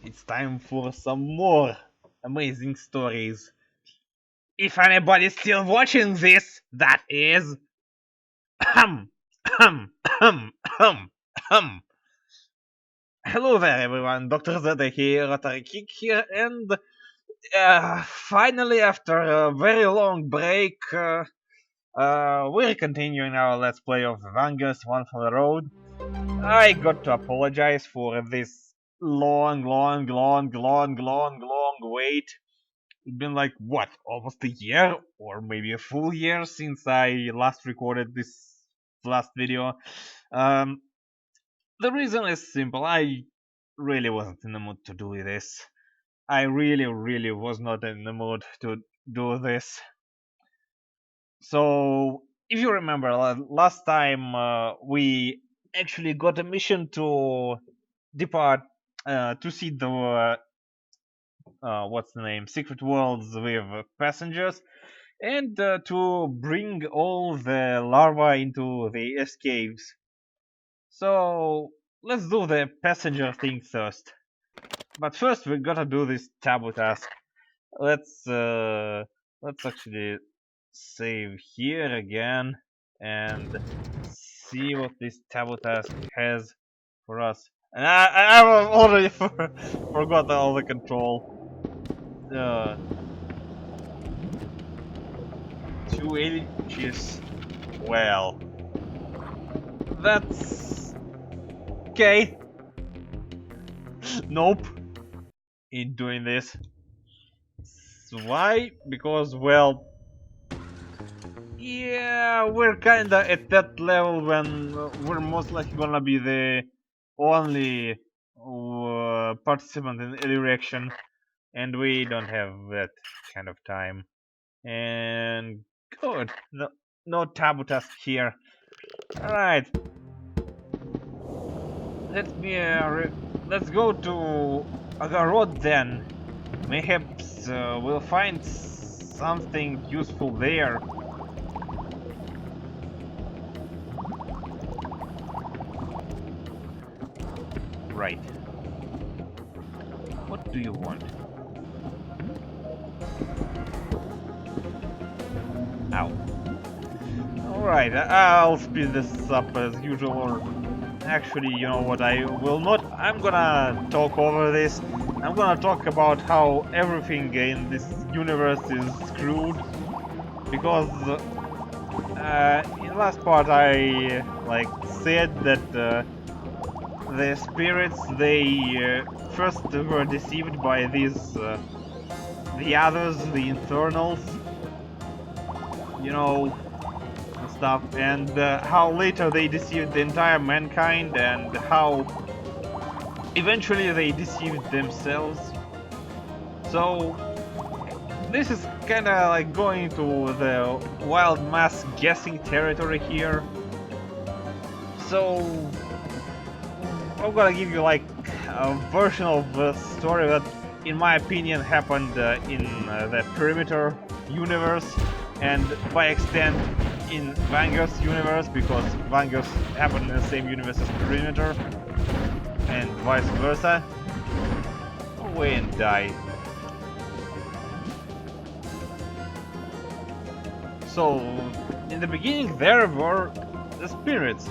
It's time for some more amazing stories. If anybody's still watching this, that is. Hum, hum, hum, hum, hum. Hello there, everyone. Dr. Zeta here, Rotary Kick here, and finally, after a very long break, we're continuing our Let's Play of Vangers One for the Road. I got to apologize for this long wait. It's been like, what, almost a year? Or maybe a full year since I last recorded this last video. Um, the reason is simple. I really wasn't in the mood to do this. I really was not in the mood to do this. So, if you remember, last time we actually got a mission to depart to see the what's the name, secret worlds with passengers, and to bring all the larvae into the escapes. So let's do the passenger thing first. But first we gotta do this taboo task. Let's actually save here again and see what this taboo task has for us. And I already forgot all the control. 280, which is, well, that's okay. Nope, ain't doing this. Why? Because, well, yeah, we're kinda at that level when we're most likely gonna be the only participant in the direction, and we don't have that kind of time. And good, no taboo task here. Alright, let's go to Agarod then. Mayhaps we'll find something useful there. Right. What do you want? Ow. Alright, I'll speed this up as usual, or actually, you know what, I will not. I'm gonna talk over this. I'm gonna talk about how everything in this universe is screwed, because in last part I said that the spirits, they first were deceived by these the others, the infernals, you know, and stuff, and how later they deceived the entire mankind, and how eventually they deceived themselves. So this is kind of like going to the wild mass guessing territory here. So I'm gonna give you like a version of the story that, in my opinion, happened in the Perimeter universe, and by extent in Vangers universe, because Vangers happened in the same universe as Perimeter, and vice versa. Go away and die. So, in the beginning there were the spirits.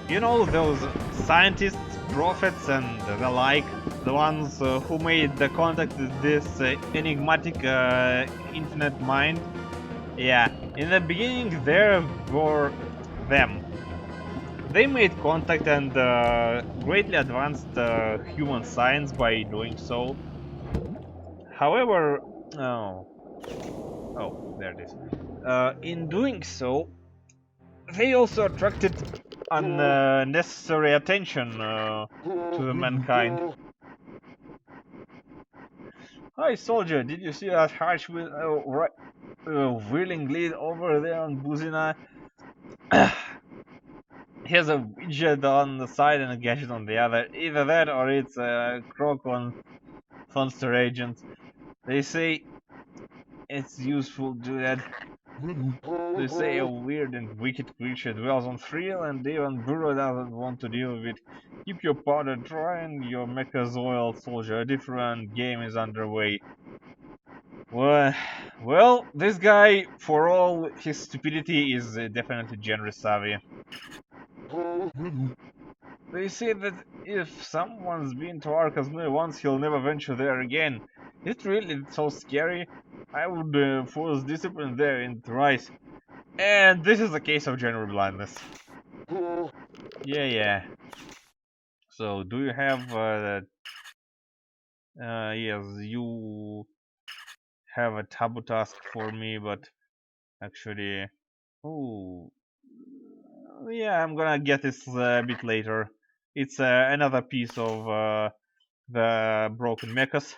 You know, those scientists, prophets, and the like, the ones who made the contact with this enigmatic infinite mind. Yeah, in the beginning there were them. They made contact and greatly advanced human science by doing so. However, oh, there it is. In doing so, they also attracted unnecessary attention to the mankind. Hi, soldier, did you see that harsh wheeling lead over there on Buzina? He has a widget on the side and a gadget on the other. Either that or it's a croc on Thunster Agent. They say it's useful to do that. They say a weird and wicked creature dwells on thrill, and even Burrow doesn't want to deal with it. Keep your powder dry and your mecha's oil, soldier. A different game is underway. Well, this guy, for all his stupidity, is definitely genre savvy. They say that if someone's been to Arca's Mill once, he'll never venture there again. Is it really so scary? I would force discipline there in thrice. And this is a case of general blindness. Yeah. So, do you have yes, you have a taboo task for me, but actually, oh, yeah, I'm gonna get this a bit later. It's another piece of the broken mechas.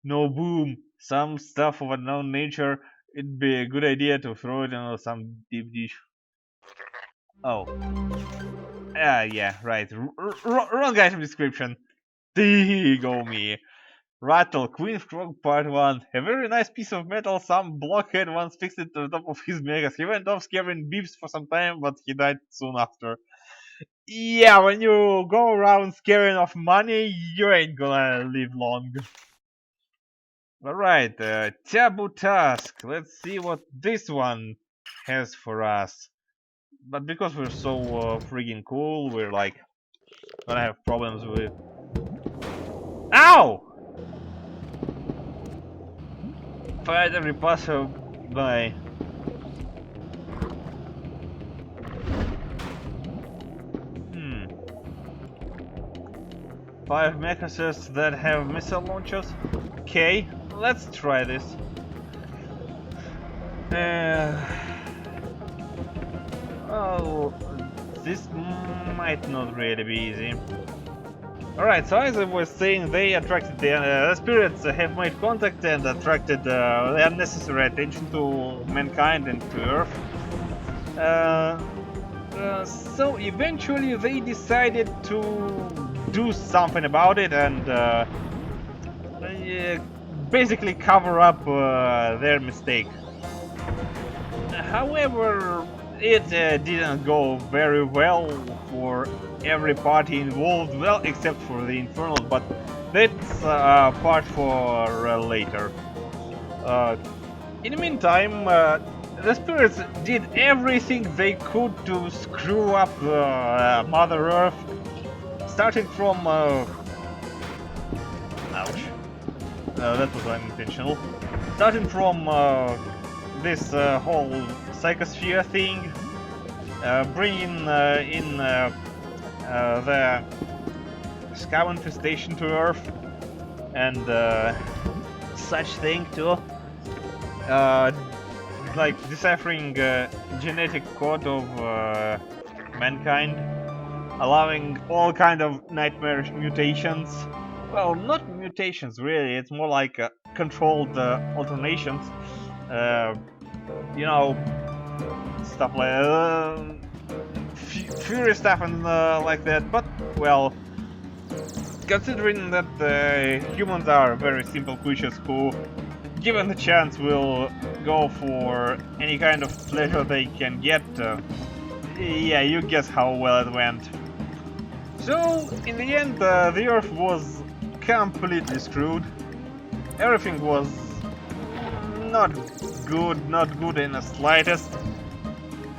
No, boom, some stuff of unknown nature. It'd be a good idea to throw it in some deep dish. Oh, yeah, right. Wrong item description. There go me. Rattle, Queen's Frog Part 1. A very nice piece of metal. Some blockhead once fixed it to the top of his megas. He went off scaring beeps for some time, but he died soon after. Yeah, when you go around scaring off money, you ain't gonna live long. Alright, taboo task. Let's see what this one has for us. But because we're so friggin' cool, we're like gonna have problems with... Ow! Fight every passer by. 5 mechasets that have missile launchers. Okay, let's try this. Oh, this might not really be easy. Alright, so as I was saying, they attracted the spirits have made contact and attracted the unnecessary attention to mankind and to Earth. So eventually they decided to do something about it and basically cover up their mistake. However, it didn't go very well for every party involved, well, except for the Infernals, but that's a part for later. In the meantime, the spirits did everything they could to screw up Mother Earth, starting from... ouch. That was unintentional. Starting from this whole psychosphere thing, bringing in the scum infestation to Earth, and such thing too. Like deciphering genetic code of mankind, allowing all kind of nightmarish mutations. Well, not mutations really, it's more like controlled alternations. You know, stuff like fury stuff and like that. But well, considering that humans are very simple creatures who, given the chance, will go for any kind of pleasure they can get, yeah, you guess how well it went. So, in the end, the Earth was completely screwed. Everything was not good in the slightest.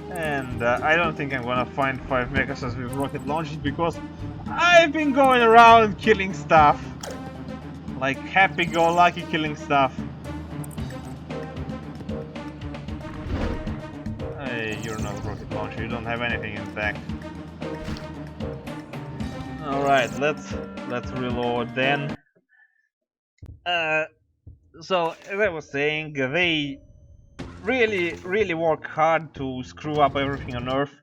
And I don't think I'm gonna find 5 mechasets with rocket launchers because I've been going around killing stuff. Like happy-go-lucky killing stuff. Hey, you're not a rocket launcher, you don't have anything in fact. Alright, let's reload then. So, as I was saying, they really work hard to screw up everything on Earth.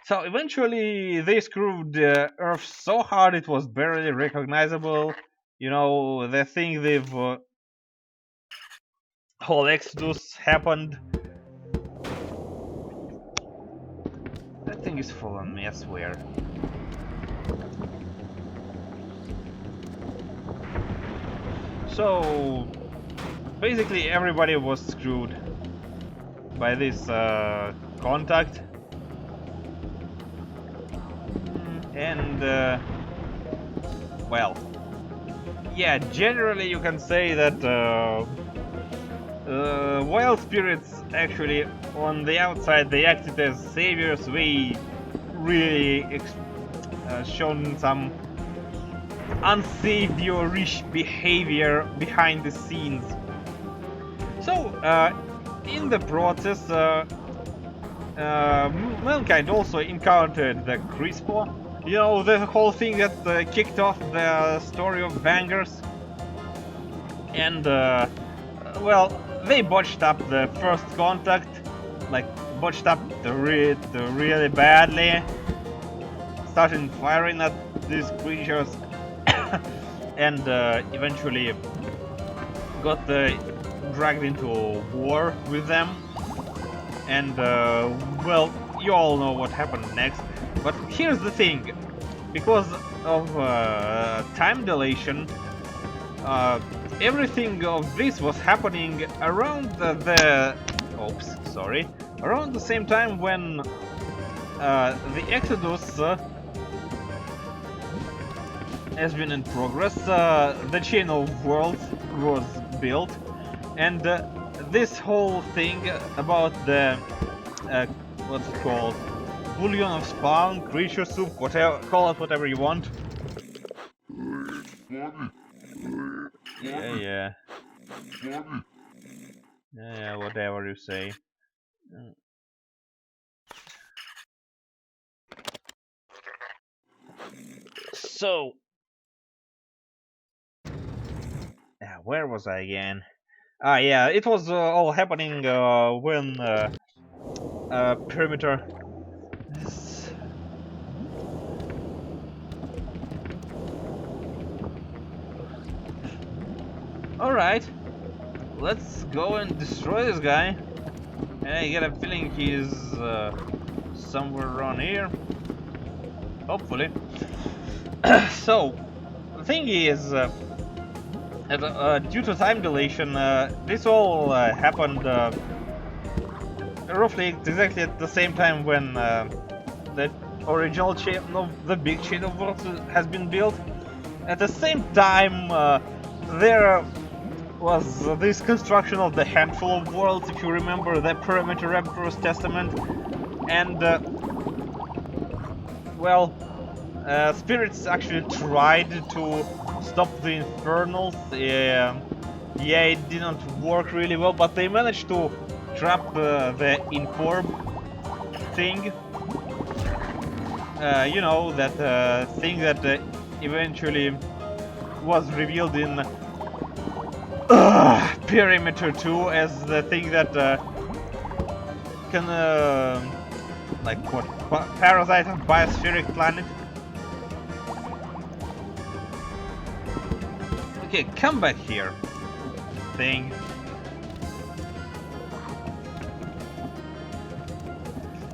So eventually they screwed Earth so hard it was barely recognizable. You know, the thing with whole Exodus happened. That thing is following me, I swear. So basically everybody was screwed by this contact. And well, yeah, generally you can say that wild spirits actually on the outside they acted as saviors. They really shown some unsaviorish behavior behind the scenes. So in the process, mankind also encountered the CRISPR. You know, the whole thing that kicked off the story of Vangers. And well, they botched up the first contact, like botched up really badly, started firing at these creatures, and eventually got dragged into war with them. And well, you all know what happened next. But here's the thing: because of time dilation, everything of this was happening around around the same time when the Exodus has been in progress. The chain of worlds was built, and this whole thing about the what's it called, bullion of spawn, creature soup, whatever, call it whatever you want. Yeah, whatever you say. So, where was I again? Yeah, it was all happening when perimeter. All right, let's go and destroy this guy. And I get a feeling he's somewhere around here. Hopefully. So, the thing is, due to time dilation, this all happened roughly exactly at the same time when the original chain, the big chain of worlds has been built. At the same time, there was this construction of the handful of worlds, if you remember the Perimeter Emperor's Testament, and well, spirits actually tried to stop the Infernals. Yeah, it didn't work really well, but they managed to trap the Incorb thing. You know, that thing that eventually was revealed in Perimeter 2 as the thing that can like what, parasite on biospheric planet. Okay, come back here, thing.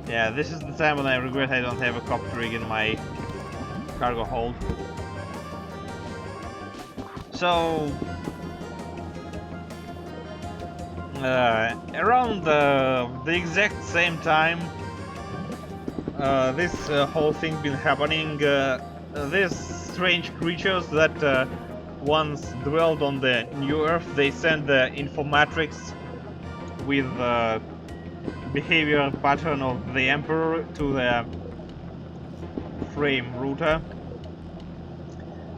Yeah, this is the time when I regret I don't have a copter rig in my cargo hold. So around the exact same time this whole thing been happening, these strange creatures that once dwelled on the New Earth, they send the Infomatrix with behavior pattern of the Emperor to the frame router.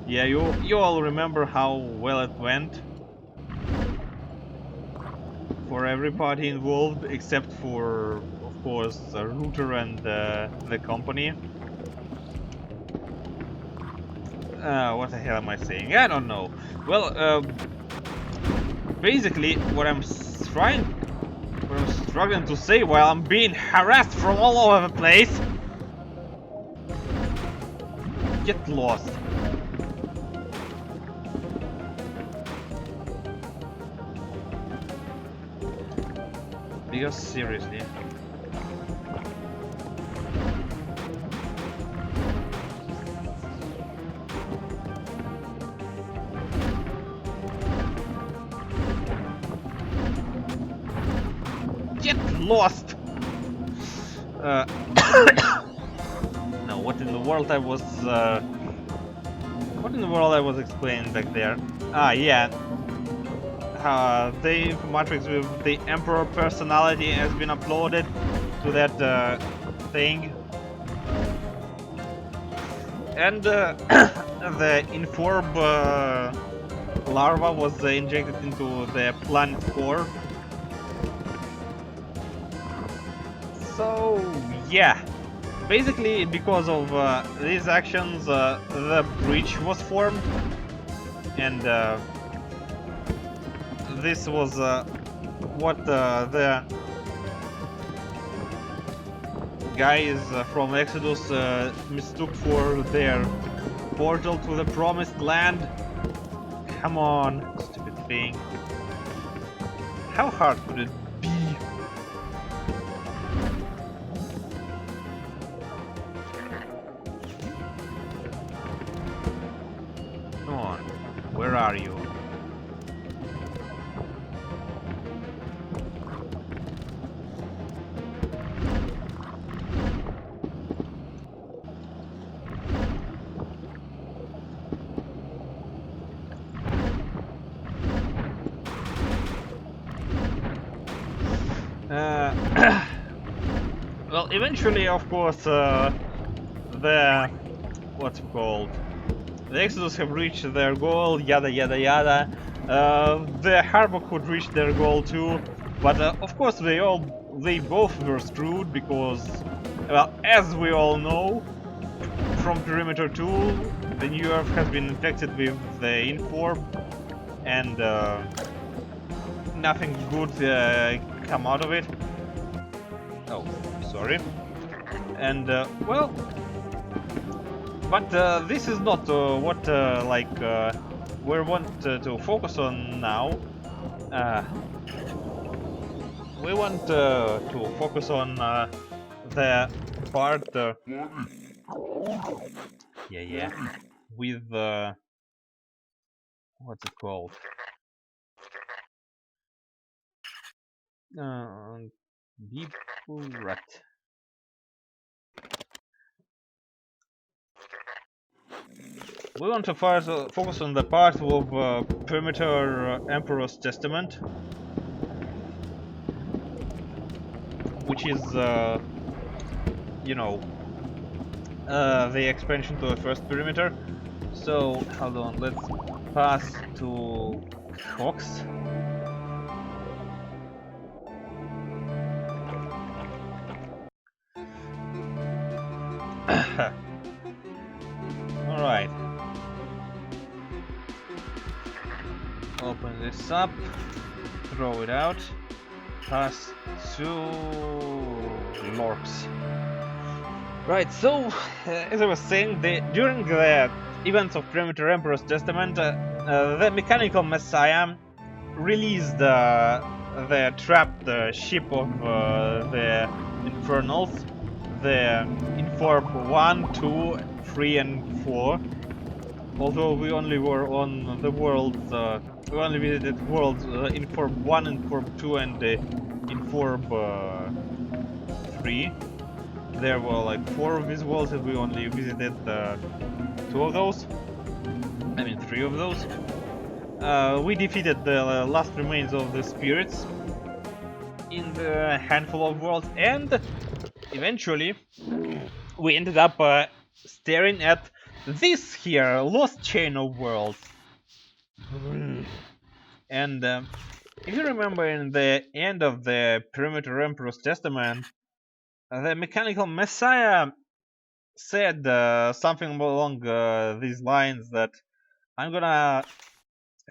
Yeah, you all remember how well it went for every party involved, except for, of course, the router and the company. What the hell am I saying? I don't know. Well, basically, what I'm struggling to say while I'm being harassed from all over the place. Get lost. Because seriously. lost. No, what in the world I was what in the world I was explaining back there? Ah, yeah. The Matrix with the Emperor personality has been uploaded to that thing, and the Inform larva was injected into the planet core. So yeah, basically because of these actions, the breach was formed, and this was what the guys from Exodus mistook for their portal to the promised land. Come on, stupid thing. How hard could it be? Come on, where are you? Well, eventually, of course, the what's it called? The Exodus have reached their goal, yada yada yada. The Harbor could reach their goal too, but of course they both were screwed because, well, as we all know, from Perimeter 2, the New Earth has been infected with the Inform, and nothing good come out of it. Oh, sorry. And well, but this is not what like we want to focus on now. Uh, we want to focus on the part. Yeah, with what's it called? Deep Rat. We want to first focus on the part of Perimeter Emperor's Testament, which is, you know, the expansion to the first perimeter. So, hold on, let's pass to Fox. Alright. Open this up, throw it out, pass to Lorks. Right, so, as I was saying, during the events of Perimeter Emperor's Testament, the Mechanical Messiah released the trapped ship of the Infernals, the Inform 1, 2, 3, and 4. Although we only were on the worlds, we only visited worlds Inform 1, Inform 2, and Inform 3. There were like 4 of these worlds, and we only visited 2 of those. I mean 3 of those. We defeated the last remains of the spirits in the handful of worlds, and eventually we ended up staring at this here lost chain of worlds. And if you remember, in the end of the Perimeter Emperor's Testament, the Mechanical Messiah said something along these lines, that I'm gonna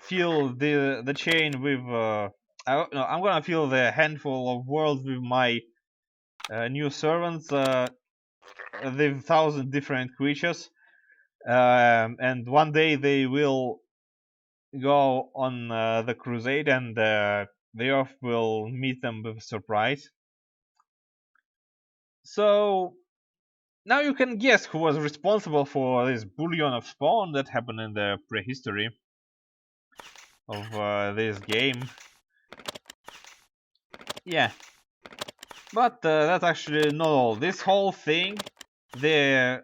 fill the chain with no, I'm gonna fill the handful of worlds with my new servants, the 1,000 different creatures, and one day they will go on the crusade, and the Earth will meet them with a surprise. So now you can guess who was responsible for this bullion of spawn that happened in the prehistory of this game. Yeah, But that's actually not all. This whole thing, the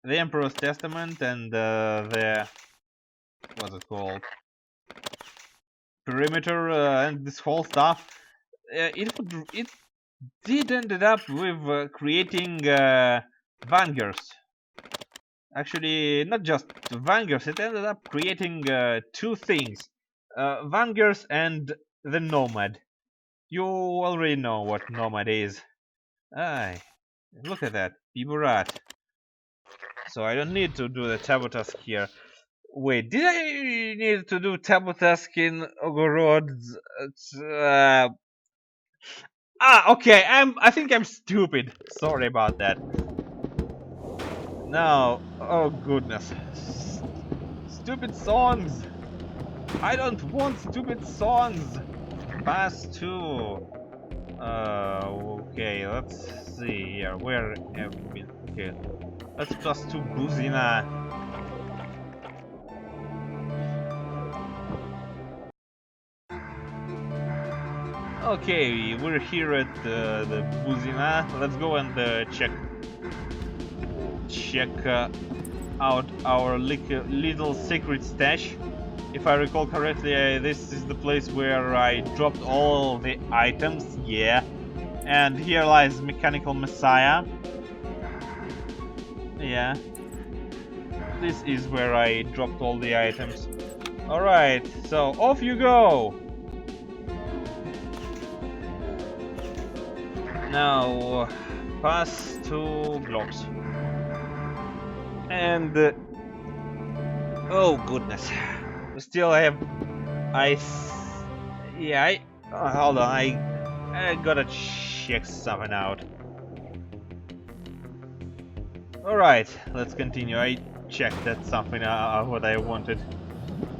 the Emperor's Testament and the what's it called, perimeter and this whole stuff, it did ended up with creating Vangers. Actually, not just Vangers. It ended up creating two things: Vangers and the Nomad. You already know what Nomad is. Aye, look at that, Biburat. So I don't need to do the Tabo task here. Wait, did I need to do Tabo task in Ogorod? Okay. I think I'm stupid. Sorry about that. No. Oh goodness. Stupid songs. I don't want stupid songs. Pass two. Okay. Let's see here. Where have we been? Okay. Let's plus two Buzina. Okay, we're here at the Buzina. Let's go and check out our little secret stash. If I recall correctly, this is the place where I dropped all the items. Yeah, and here lies Mechanical Messiah. Yeah, this is where I dropped all the items. All right, so off you go. Now, pass two blocks. And oh goodness, still I have yeah. Hold on, I gotta check something out. All right, let's continue. I checked that something what I wanted.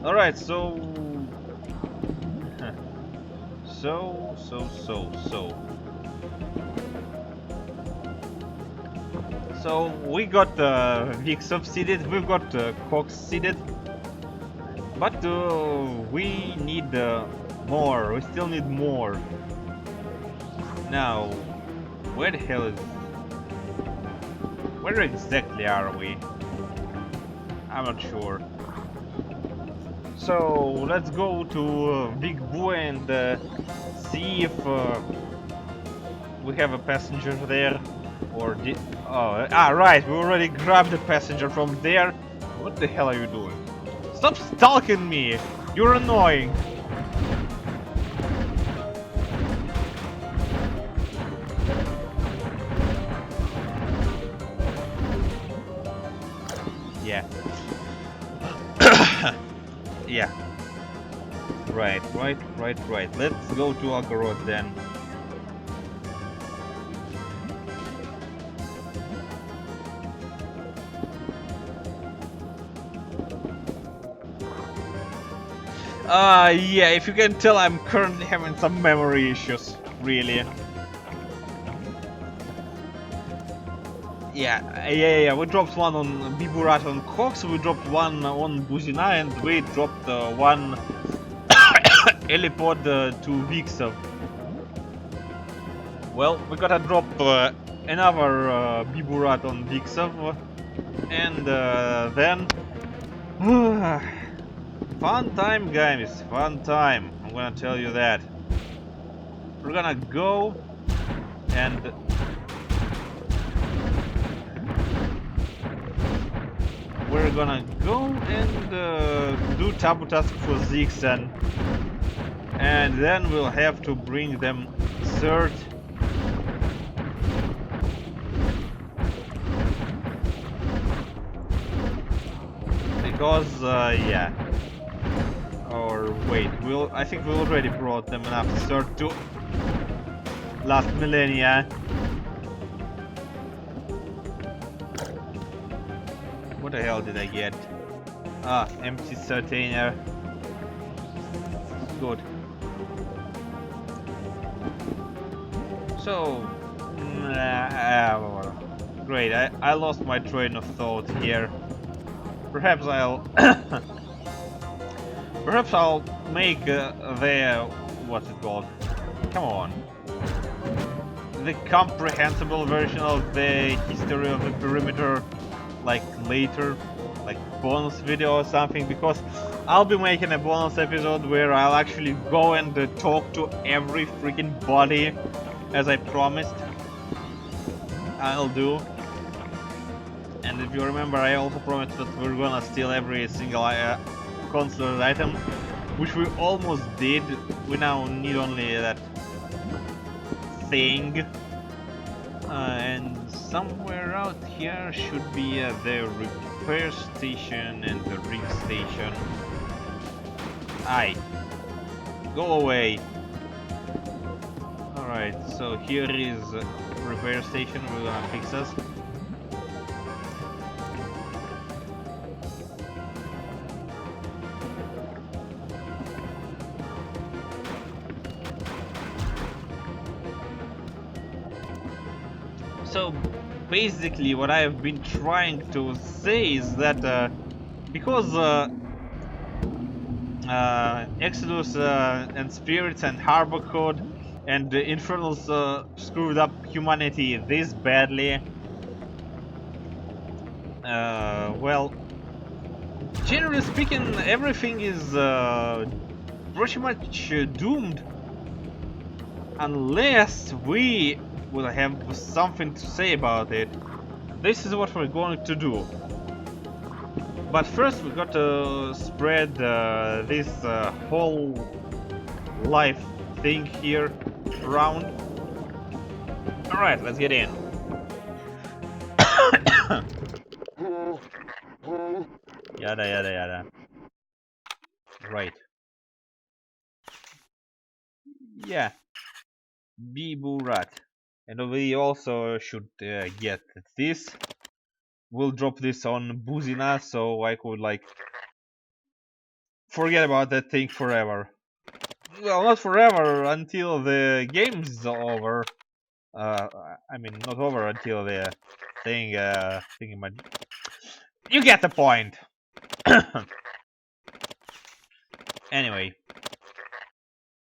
All right, so So we got Vixov seeded, we've got Cox seeded, but we need more. We still need more. Now, where the hell is? Where exactly are we? I'm not sure. So let's go to Big Boo and see if we have a passenger there. Or did... Oh, right, we already grabbed the passenger from there. What the hell are you doing? Stop stalking me! You're annoying! Yeah. Yeah. Right. Let's go to Agorod then. Yeah, if you can tell, I'm currently having some memory issues, really. Yeah, we dropped one on Biburat on Cox, we dropped one on Buzina, and we dropped one helipod to Vixov. Well, we gotta drop another Biburat on Vixov, and then... Fun time, guys, fun time. I'm gonna tell you that. We're gonna go and do Tabu task for Zixan, and then we'll have to bring them cert. Because yeah. Or wait, I think we already brought them enough cert to last millennia. What the hell did I get? Ah, empty certainer. Good. So, great. I lost my train of thought here. Perhaps I'll perhaps I'll make the what's it called? Come on. the comprehensible version of the history of the perimeter, like later, like bonus video or something, because I'll be making a bonus episode where I'll actually go and talk to every freaking body, as I promised I'll do. And if you remember, I also promised that we're gonna steal every single consular item, which we almost did. We now need only that thing. And somewhere out here should be the repair station and the rig station. Aye, go away. Alright, so here is repair station. We're gonna fix us. So basically what I have been trying to say is that because Exodus and Spirits and Harbor Code and Infernals screwed up humanity this badly, well, generally speaking, everything is pretty much doomed unless we will have something to say about it. This is what we're going to do. But first we got to spread this whole life thing here around. Alright, let's get in. Yada yada yada. Right. Yeah. Biburat. And we also should get this. We'll drop this on Buzina so I could like forget about that thing forever. Well, not forever, until the game's over. I mean, not over until the thing, you get the point. Anyway,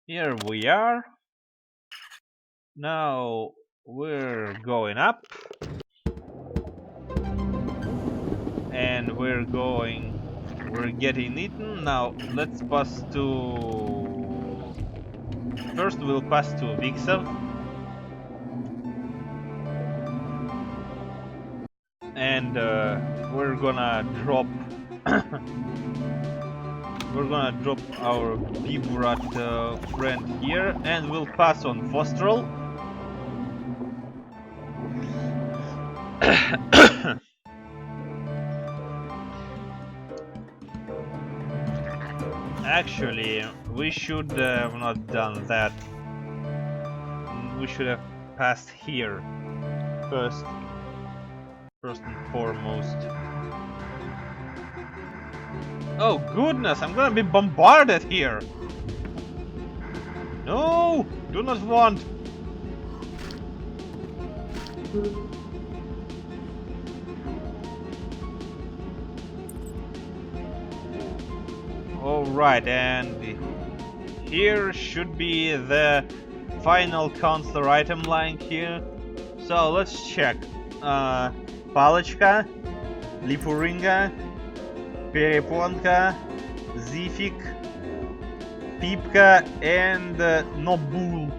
here we are. Now we're going up, and we're getting eaten. Now let's pass to. First, we'll pass to Vixel. And we're gonna drop our Biburat friend here, and we'll pass on Fostral. Actually, we should have not done that. We should have passed here first and foremost. Oh goodness, I'm gonna be bombarded here! No! Do not want! Alright, and here should be the final counselor item line here. So let's check. Палочка, Лифуринга, Перепонка, Zifik, Pipka, and Nobul.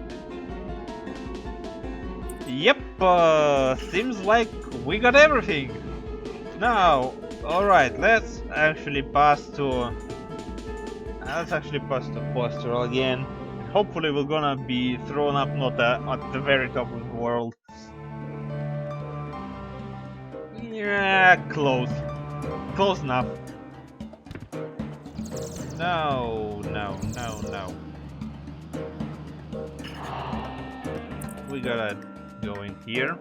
Yep, seems like we got everything. Now, alright, let's actually pass to Postal again. Hopefully we're gonna be thrown up not at the very top of the world. Yeah, close enough. No. We gotta go in here.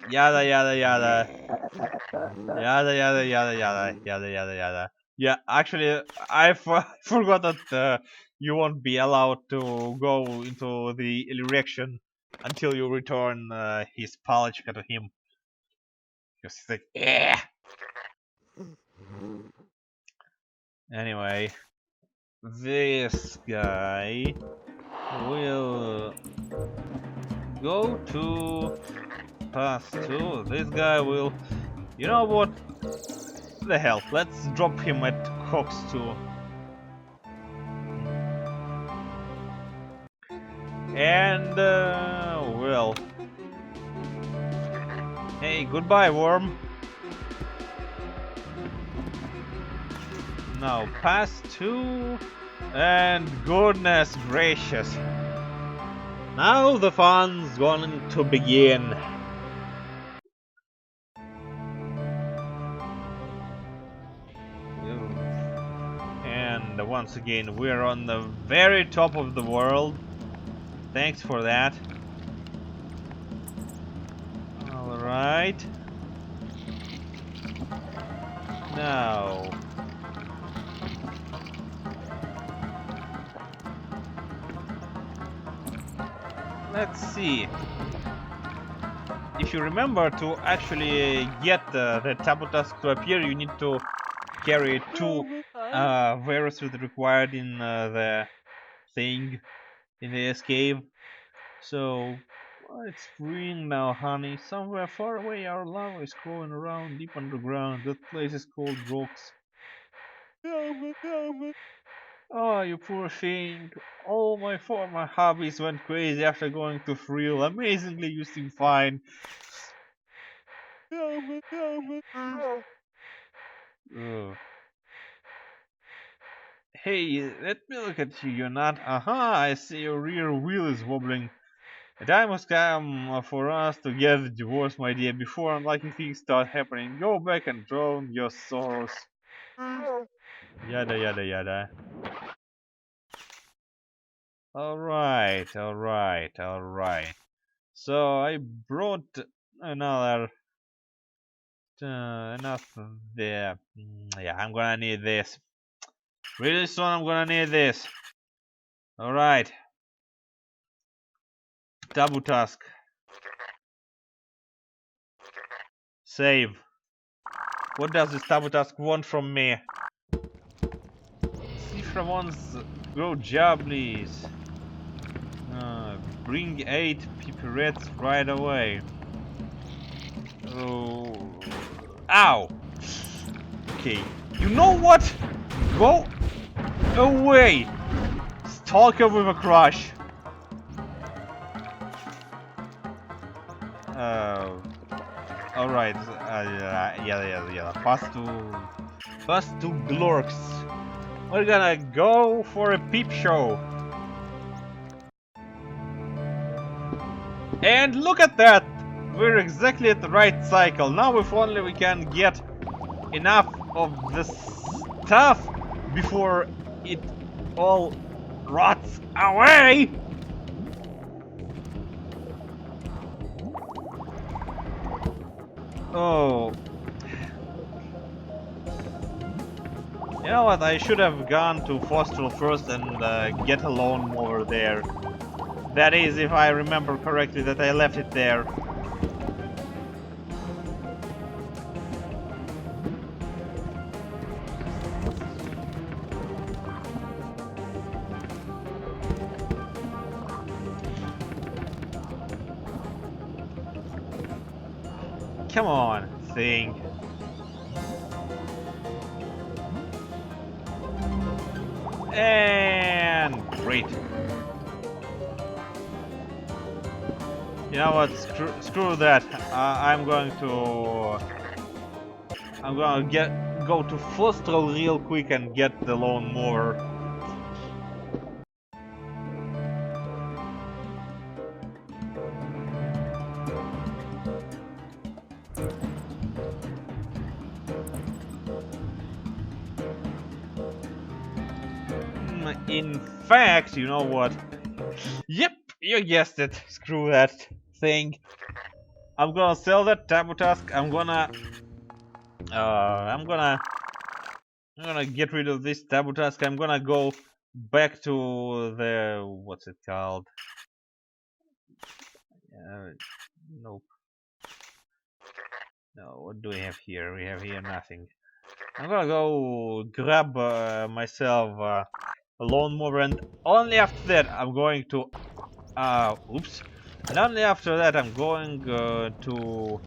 Yada yada yada. Yada yada yada yada yada yada yada. Yeah, actually, I forgot that you won't be allowed to go into the erection until you return his palichka to him. Because he's like, yeah. Anyway, this guy will go to pass 2. This guy will... You know what? The hell, let's drop him at Cox 2. And, well... Hey, goodbye, worm. Now, pass 2. And goodness gracious. Now the fun's going to begin. And once again, we're on the very top of the world. Thanks for that. Alright. Now. Let's see. If you remember, to actually get the taboo task to appear, you need to carry 2 viruses required in the thing, in the escape. So, it's freeing now, honey. Somewhere far away, our lava is crawling around deep underground. That place is called Rocks. Oh, you poor thing. All my former hobbies went crazy after going to Thrill. Amazingly, you seem fine. Ugh. Hey, let me look at you. You're not. Aha, I see your rear wheel is wobbling. The time has come for us to get divorced, my dear, before unlucky things start happening. Go back and drown your sorrows. Yada yada yada. Alright, alright, alright. So I brought another enough there. Yeah, I'm gonna need this. Really soon I'm gonna need this. Alright. Taboo task. Save. What does this taboo task want from me? See from once grow jobblies. Bring 8 piperettes right away. Oh. Ow! Okay. You know what? Go away! Stalker with a crush. Alright. Yeah. Pass to Glorks. We're gonna go for a peep show. And look at that! We're exactly at the right cycle. Now if only we can get enough of the stuff before it all rots away! Oh. You know what, I should have gone to Fossil first and get a lawnmower there. That is, if I remember correctly, that I left it there. Come on, thing. And great. You know what? Screw that. I'm going to go to Fossil real quick and get the lawnmower. In fact, you know what? Yep, you guessed it. Screw that thing. I'm gonna sell that taboo task. I'm gonna get rid of this taboo task. I'm gonna go back to the what's it called? Nope. No, what do we have here? We have here nothing. I'm gonna go grab myself a lawnmower, and only after that I'm going to oops, and only after that I'm going to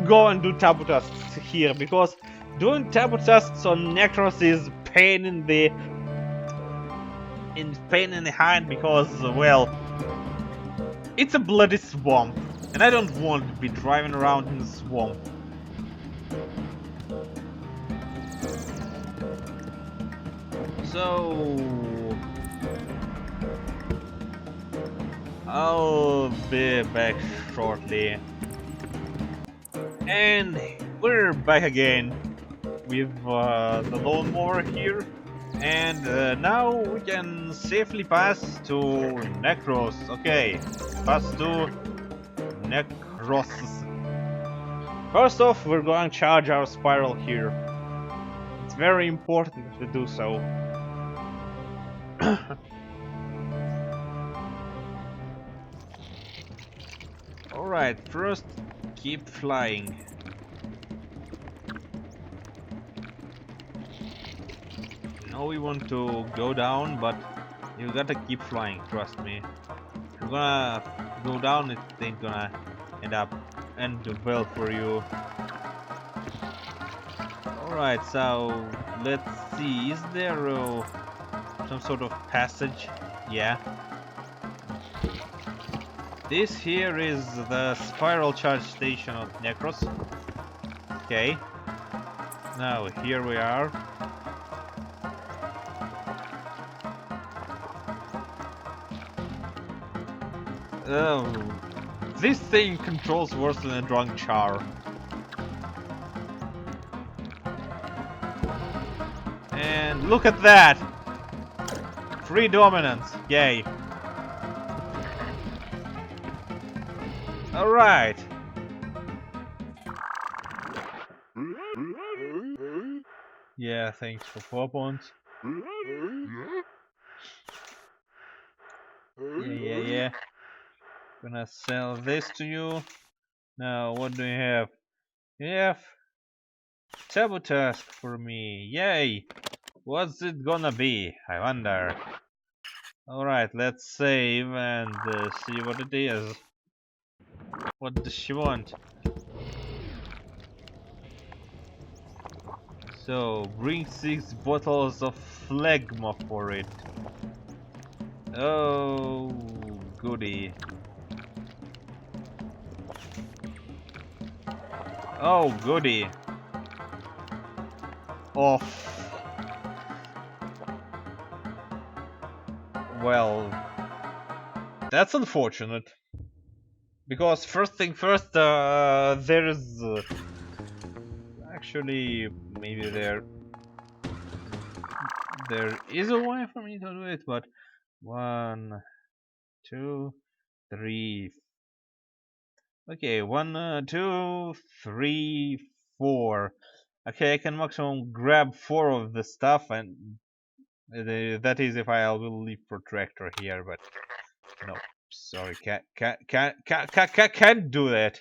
go and do taboo tasks here, because doing taboo tasks on Necros is pain in the hand, because well, it's a bloody swamp, and I don't want to be driving around in the swamp. So I'll be back shortly. And we're back again with the lawnmower here. And now we can safely pass to Necros. Okay, pass to Necros. First off, we're going to charge our spiral here. It's very important to do so. Alright, first keep flying. Now we want to go down, but you gotta keep flying, trust me. If you're gonna go down, it ain't gonna end well for you. Alright, so let's see, is there some sort of passage? Yeah. This here is the spiral charge station of Necros. Okay. Now here we are. Oh, this thing controls worse than a drunk char. And look at that! Free dominance, yay. Alright. Yeah, thanks for 4 points. Yeah. Gonna sell this to you. Now, what do you have? You have taboo task for me. Yay! What's it gonna be? I wonder. Alright, let's save and see what it is. What does she want? So, bring 6 bottles of phlegma for it. Oh, goody. Oh, goody. Off. Well, that's unfortunate. Because first thing first, there's actually maybe there is a way for me to do it, but 1, 2, 3. Okay, 1, 2, 3, 4. Okay, I can maximum grab 4 of the stuff, and that is if I will leave protractor here, but no, sorry, can't do that.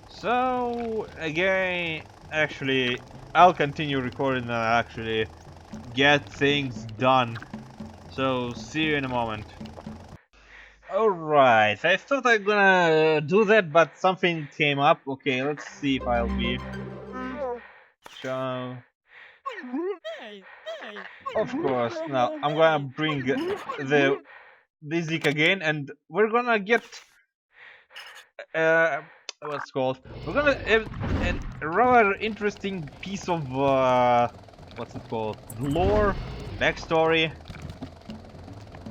So again, actually, I'll continue recording and actually get things done. So see you in a moment. Alright, I thought I'm gonna do that, but something came up. Okay, let's see if I'll be... So... Of course, now I'm gonna bring the Zik again, and we're gonna get... what's called? We're gonna have a rather interesting piece of... what's it called? Lore, backstory,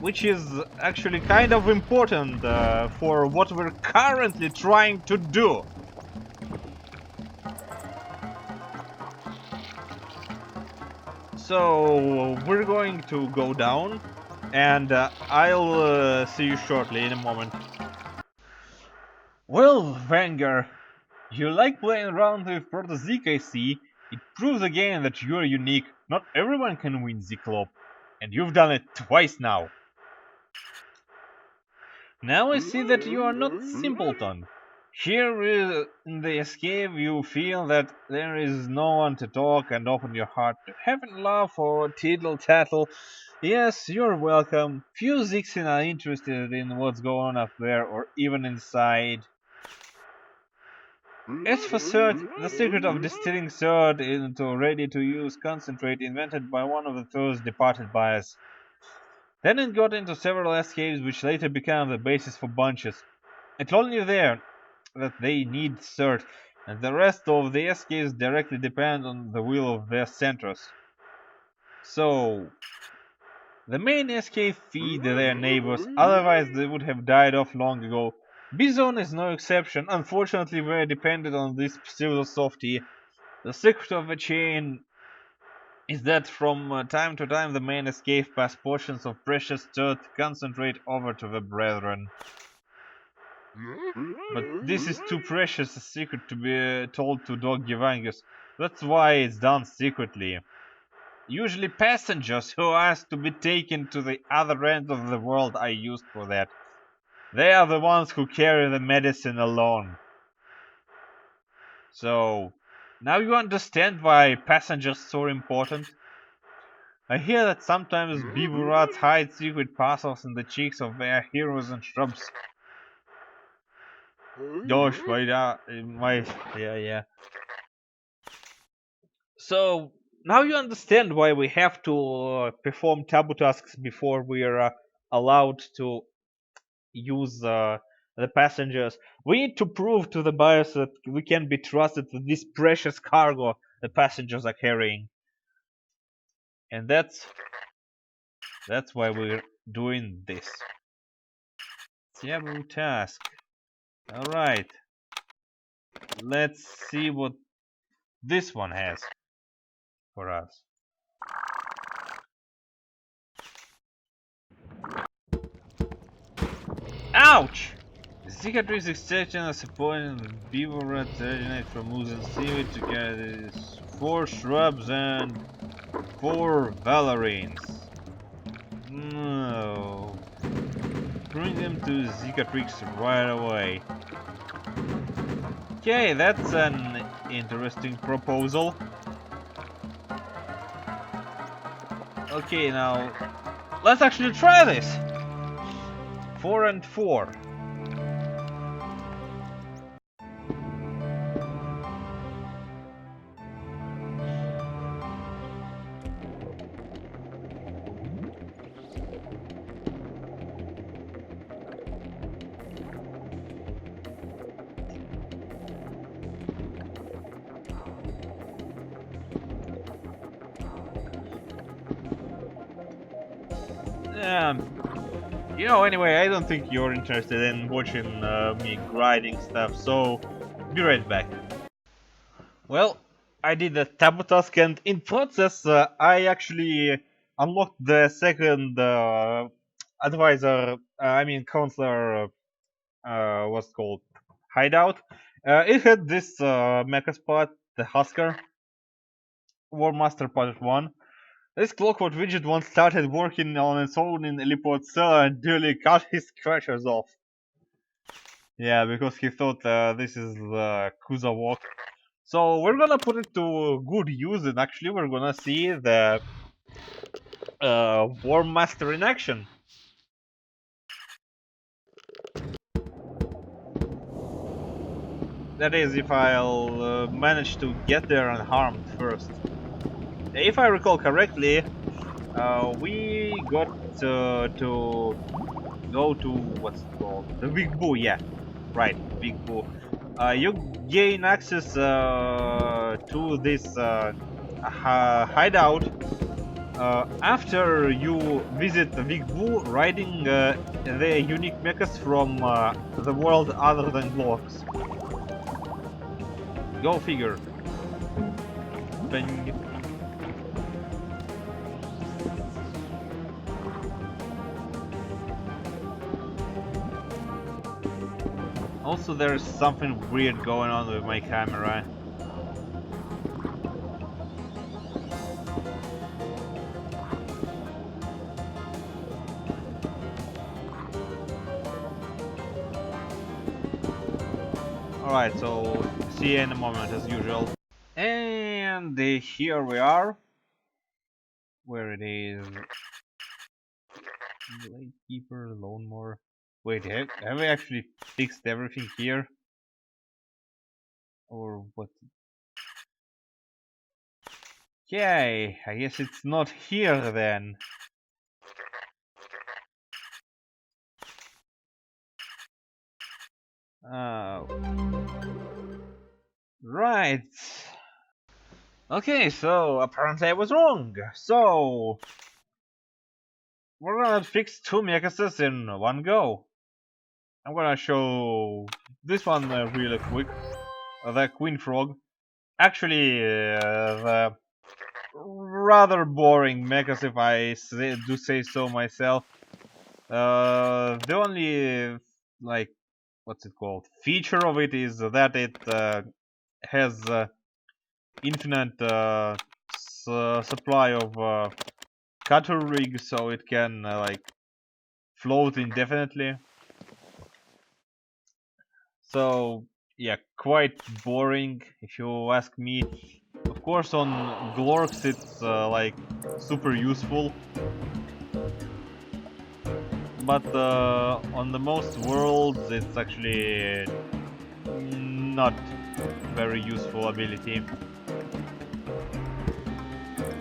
which is actually kind of important for what we're currently trying to do. So we're going to go down, and I'll see you shortly in a moment. Well, Vanger, you like playing around with Proto-Zik, I see. It proves again that you're unique. Not everyone can win Zyklop, and you've done it twice now. Now I see that you are not simpleton. Here in the escape, you feel that there is no one to talk and open your heart to. Haven't laugh or tittle tattle. Yes, you're welcome. Few Zixin are interested in what's going on up there or even inside. As for Surt, the secret of distilling Surt into ready-to-use concentrate invented by one of the first departed buyers. Then it got into several escapes which later became the basis for bunches. It's only there that they need Surt, and the rest of the escapes directly depend on the will of their centers. So, the main escape feed their neighbors, otherwise they would have died off long ago. B-Zone is no exception. Unfortunately, we're dependent on this pseudo-softie. The secret of the chain is that from time to time the main escape pass portions of precious dirt concentrate over to the brethren. But this is too precious a secret to be told to doggy Vangers. That's why it's done secretly. Usually passengers who ask to be taken to the other end of the world are used for that. They are the ones who carry the medicine alone. So, now you understand why passengers are so important? I hear that sometimes beaver rats hide secret parcels in the cheeks of their heroes and shrubs. Gosh, yeah. So now you understand why we have to perform taboo tasks before we are allowed to use the passengers. We need to prove to the buyers that we can be trusted with this precious cargo the passengers are carrying, and that's why we're doing this taboo task. All right, let's see what this one has for us. Ouch! The cicatrice extraction is supporting the beaver rats originate from oozing seaweed together 4 shrubs and 4 valorines. No. Bring them to cicatrix right away. Okay, that's an interesting proposal. Okay, now let's actually try this. 4 and 4. Anyway, I don't think you're interested in watching me grinding stuff, so be right back. Well, I did the taboo task, and in process, I actually unlocked the second advisor, counselor, what's called hideout. It had this mecha spot, the Husker, War Master Part 1. This clockwork widget once started working on its own in Eliport Cellar and nearly cut his crashers off. Yeah, because he thought this is the Kuza walk. So we're gonna put it to good use, and actually we're gonna see the War Master in action. That is, if I'll manage to get there unharmed first. If I recall correctly, we got to go to what's it called? The Big Boo, yeah. Right, Big Boo. You gain access to this hideout after you visit the Big Boo riding the unique mechas from the world other than blocks. Go figure. Bang. Also, there's something weird going on with my camera. Alright, so see you in a moment as usual. And here we are. Where it is. Gatekeeper, Lawnmower. Wait, have we actually fixed everything here? Or what? Okay, I guess it's not here then. Uh, right. Okay, so apparently I was wrong. So we're gonna fix two Mechasys in one go. I'm gonna show this one really quick. The Queen Frog. Actually, the rather boring mechas, if I do say so myself. The only like what's it called feature of it is that it has infinite supply of cutter rig, so it can like float indefinitely. So yeah, quite boring if you ask me. Of course, on Glorks it's like super useful, but on the most worlds it's actually not very useful ability.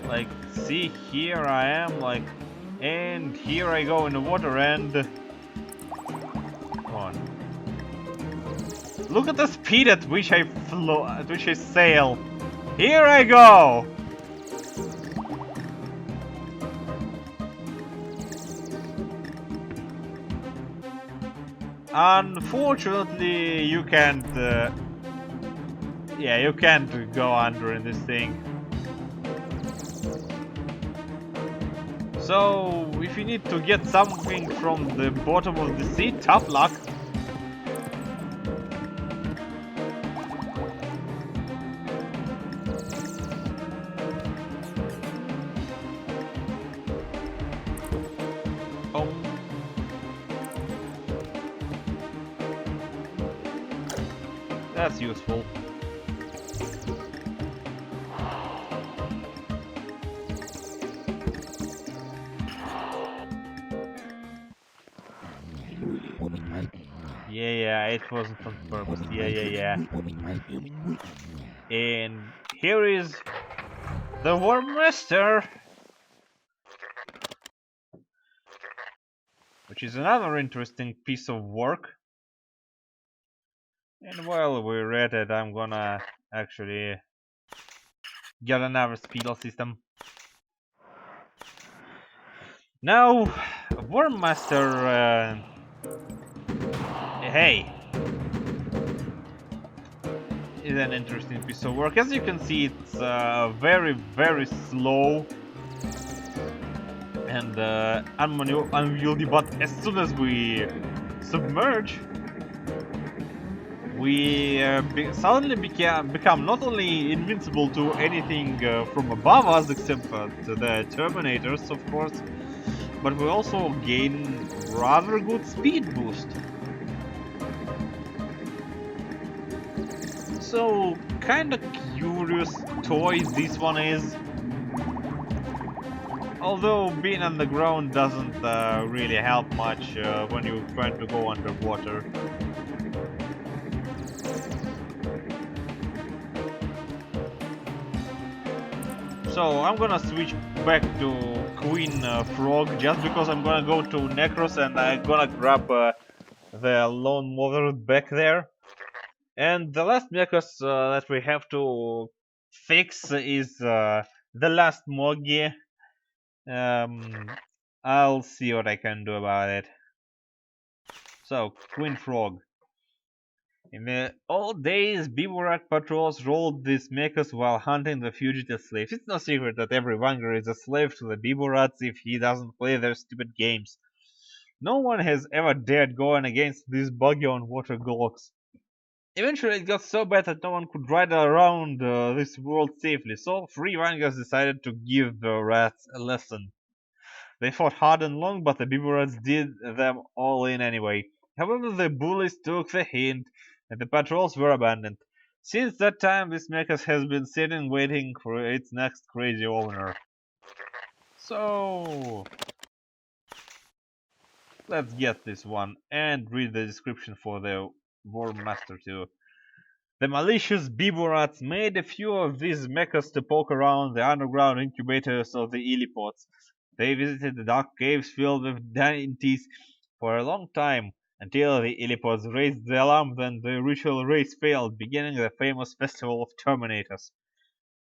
Like, see, here I am, like, and here I go in the water and... Come on. Look at the speed at which I at which I sail. Here I go! Unfortunately, you can't... yeah, you can't go under in this thing. So, if you need to get something from the bottom of the sea, tough luck. That's useful. Yeah, it wasn't on purpose. Yeah. And here is the Worm Master, which is another interesting piece of work. And while we're at it, I'm gonna actually get another speedle system. Now, Worm Master, hey, is an interesting piece of work. As you can see, it's very slow and unwieldy, but as soon as we submerge, we suddenly become not only invincible to anything from above us, except for the Terminators, of course, but we also gain rather good speed boost. So, kinda curious toy this one is. Although being underground doesn't really help much when you're trying to go underwater. So I'm gonna switch back to Queen Frog just because I'm gonna go to Necros and I'm gonna grab the Lone Mother back there. And the last Necros that we have to fix is the last Mogi. I'll see what I can do about it. So, Queen Frog. In the old days, bivouac patrols rolled these mechas while hunting the fugitive slaves. It's no secret that every Vanger is a slave to the bivouacs if he doesn't play their stupid games. No one has ever dared go in against these buggy on water glocks. Eventually it got so bad that no one could ride around this world safely, so three Vangers decided to give the rats a lesson. They fought hard and long, but the bivouacs did them all in anyway. However, the bullies took the hint. and the patrols were abandoned. Since that time, this mecha has been sitting waiting for its next crazy owner. So, let's get this one and read the description for the War Master 2. The malicious Biborats made a few of these mechas to poke around the underground incubators of the Illipods. They visited the dark caves filled with deities for a long time, until the Illipods raised the alarm. Then the ritual race failed, beginning the famous festival of Terminators.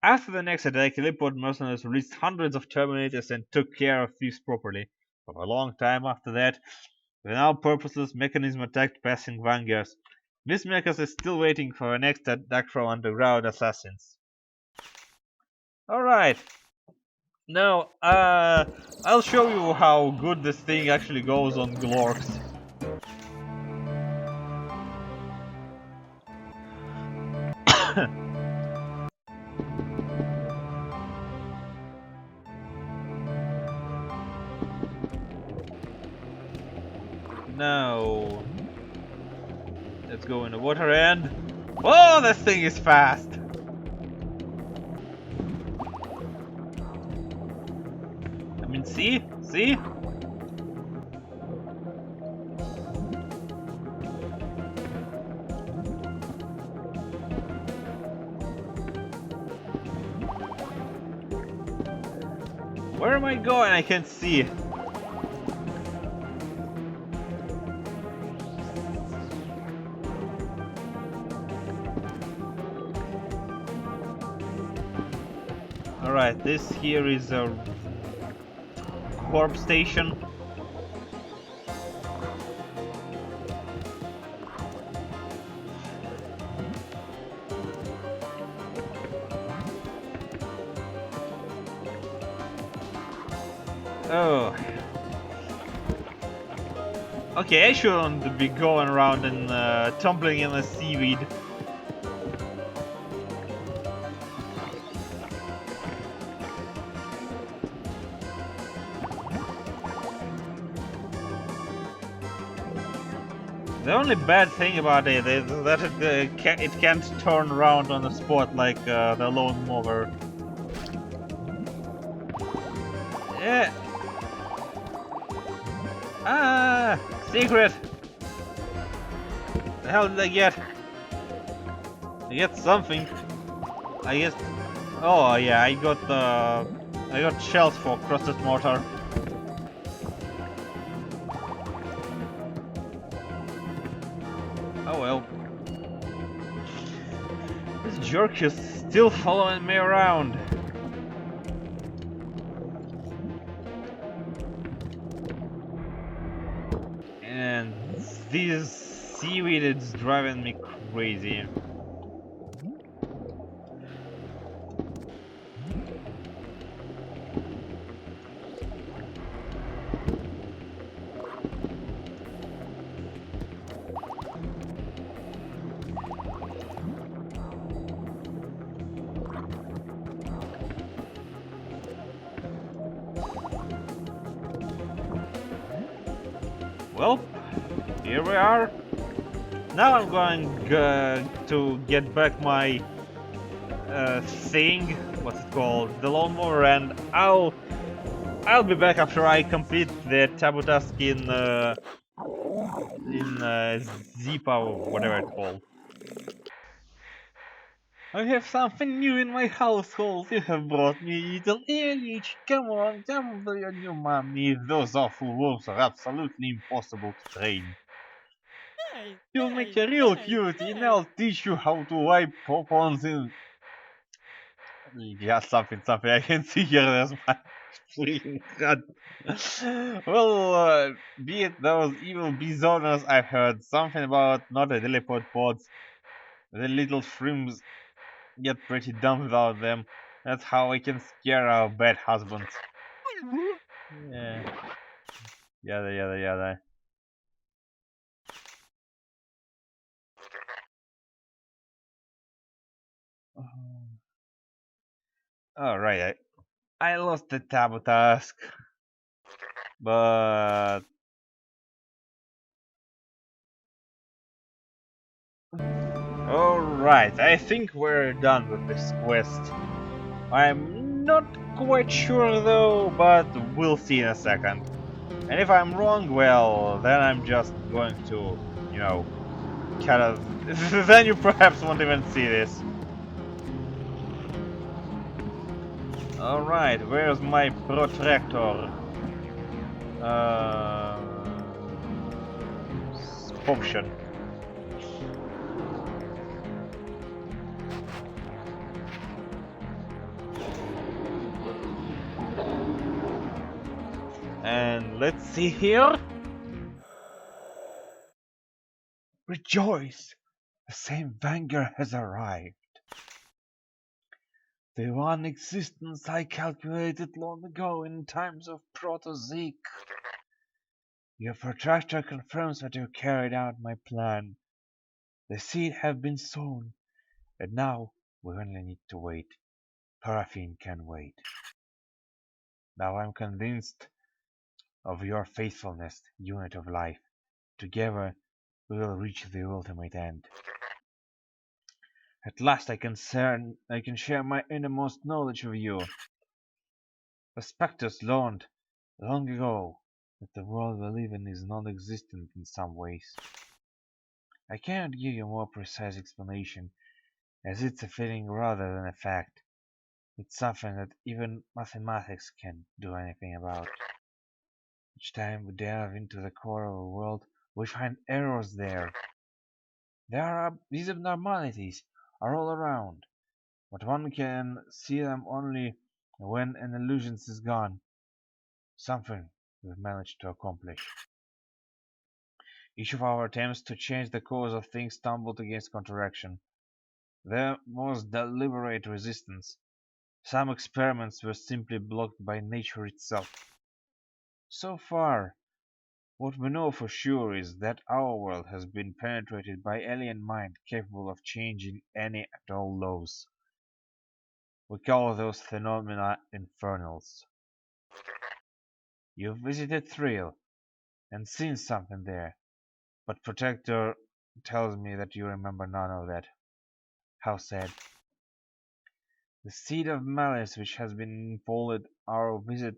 After the next attack, Illipod mercenaries released hundreds of Terminators and took care of thieves properly. For a long time after that, the now purposeless mechanism attacked passing Vangers. This mechas is still waiting for a next attack from underground assassins. Alright, now I'll show you how good this thing actually goes on Glorks. Now, let's go in the water and... Oh, this thing is fast! I mean, see? See? Where am I going? I can't see. Alright, this here is a corp station. Oh. Okay, I shouldn't be going around and tumbling in the seaweed. The only bad thing about it is that it can't turn around on the spot like the lone mover. Yeah. Ah, secret. The hell did I get? I get something. I guess. Oh yeah, I got shells for crusted mortar. Oh well. This jerk is still following me around. And this seaweed is driving me crazy. Well, here we are. Now I'm going to get back my thing. What's it called? The lawnmower, and I'll be back after I complete the taboo task in Zipa or whatever it's called. I have something new in my household. You have brought me little Elich. Come on, come to your new mommy. Those awful wolves are absolutely impossible to train. You'll make a real cutie, and I'll teach you how to wipe pop-ons in... Yeah, something. I can see here there's my freaking cut. Well, be it those evil beast owners I've heard something about, not the teleport pods. The little shrimps get pretty dumb without them. That's how I can scare our bad husbands. Yeah. Yada yada yada. Alright, I lost the taboo task. But Alright, I think we're done with this quest. I'm not quite sure though, but we'll see in a second. And if I'm wrong, well, then I'm just going to, you know, kind of. Then you perhaps won't even see this. Alright, where's my protractor? Uh. Option. And let's see here. Rejoice! The same Vanger has arrived. The one existence I calculated long ago in times of Proto-Zeke. Your protractor confirms that you carried out my plan. The seed have been sown, and now we only need to wait. Paraffin can wait. Now I'm convinced of your faithfulness, unit of life. Together we will reach the ultimate end. At last I can share my innermost knowledge with you. The specters learned long ago that the world we live in is non-existent in some ways. I cannot give you a more precise explanation, as it's a feeling rather than a fact. It's something that even mathematics can't do anything about. Each time we delve into the core of a world, we find errors there. These abnormalities are all around, but one can see them only when an illusion is gone. Something we've managed to accomplish. Each of our attempts to change the course of things stumbled against counteraction. There was deliberate resistance. Some experiments were simply blocked by nature itself. So far, what we know for sure is that our world has been penetrated by alien mind capable of changing any and all laws. We call those phenomena infernals. You've visited Thrill and seen something there, but Protector tells me that you remember none of that. How sad. The seed of malice which has been enfolded our visit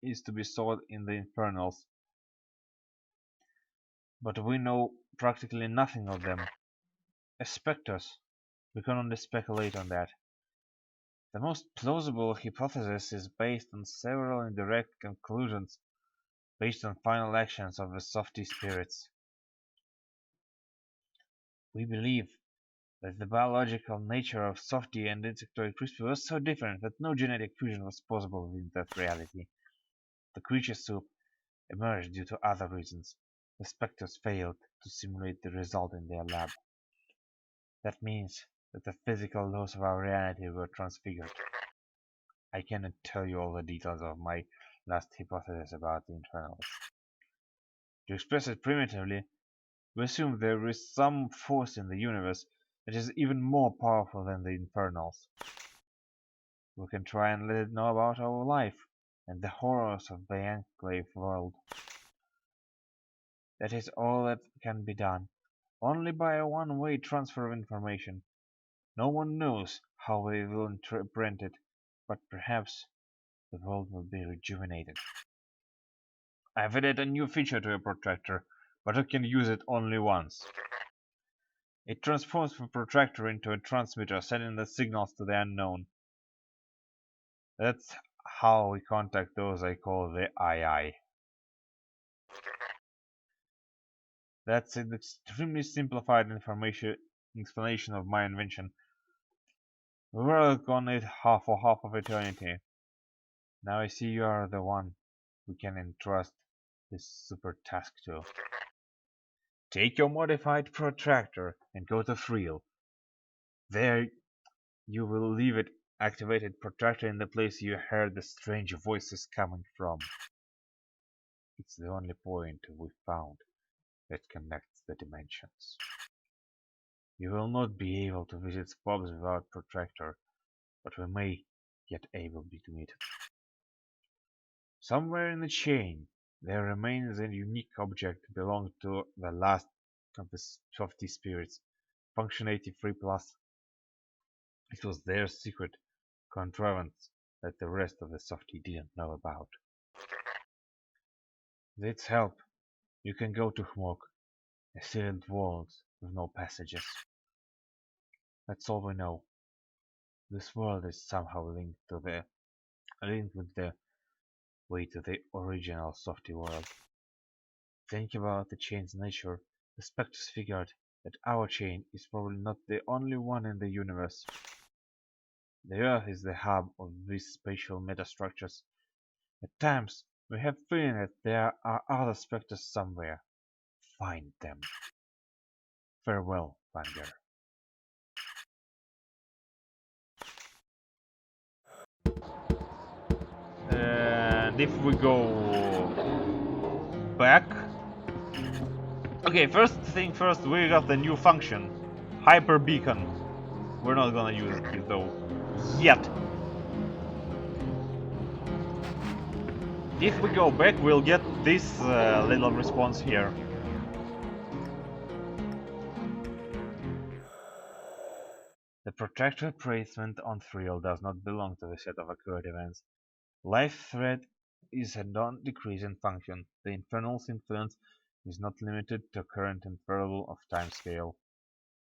is to be sought in the infernals, but we know practically nothing of them. As spectres, we can only speculate on that. The most plausible hypothesis is based on several indirect conclusions based on final actions of the softy spirits. We believe that the biological nature of softy and insectoid crispy was so different that no genetic fusion was possible within that reality. The creature soup emerged due to other reasons. The spectres failed to simulate the result in their lab. That means that the physical laws of our reality were transfigured. I cannot tell you all the details of my last hypothesis about the internals. To express it primitively, we assume there is some force in the universe that is even more powerful than the infernals. We can try and let it know about our life and the horrors of the enclave world. That is all that can be done, only by a one-way transfer of information. No one knows how we will interpret it, but perhaps the world will be rejuvenated. I've added a new feature to your protractor, but you can use it only once. It transforms the protractor into a transmitter, sending the signals to the unknown. That's how we contact those I call the II. That's an extremely simplified explanation of my invention. We worked on it for half of eternity. Now I see you are the one we can entrust this super task to. Take your modified protractor and go to Thrill. There you will leave it activated protractor in the place you heard the strange voices coming from. It's the only point we found that connects the dimensions. You will not be able to visit spots without protractor, but we may yet able be to meet. Somewhere in the chain there remains a unique object belonging to the last of the softy spirits. Function 83 Plus. It was their secret contrivance that the rest of the softie didn't know about. With its help, you can go to Hmog, a sealed world with no passages. That's all we know. This world is somehow linked with the way to the original softie world. Thinking about the chain's nature, the Spectres figured that our chain is probably not the only one in the universe. The Earth is the hub of these spatial metastructures. At times, we have feeling that there are other Spectres somewhere. Find them. Farewell, Vanger. And if we go back... Okay, first thing first, we got the new function. Hyper Beacon. We're not gonna use it though. Yet. If we go back, we'll get this little response here. The protracted placement on Thrill does not belong to the set of occurred events. Life threat is a non-decreasing function. The Infernal's influence is not limited to current interval of time scale.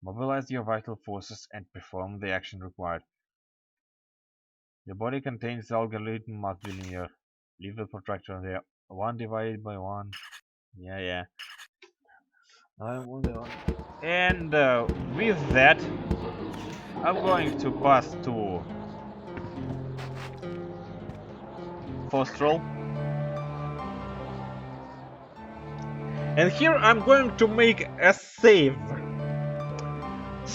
Mobilize your vital forces and perform the action required. The body contains the algorithm must be linear. Leave the protractor there. 1 divided by 1. Yeah. And with that, I'm going to pass to Fostrel. And here I'm going to make a save.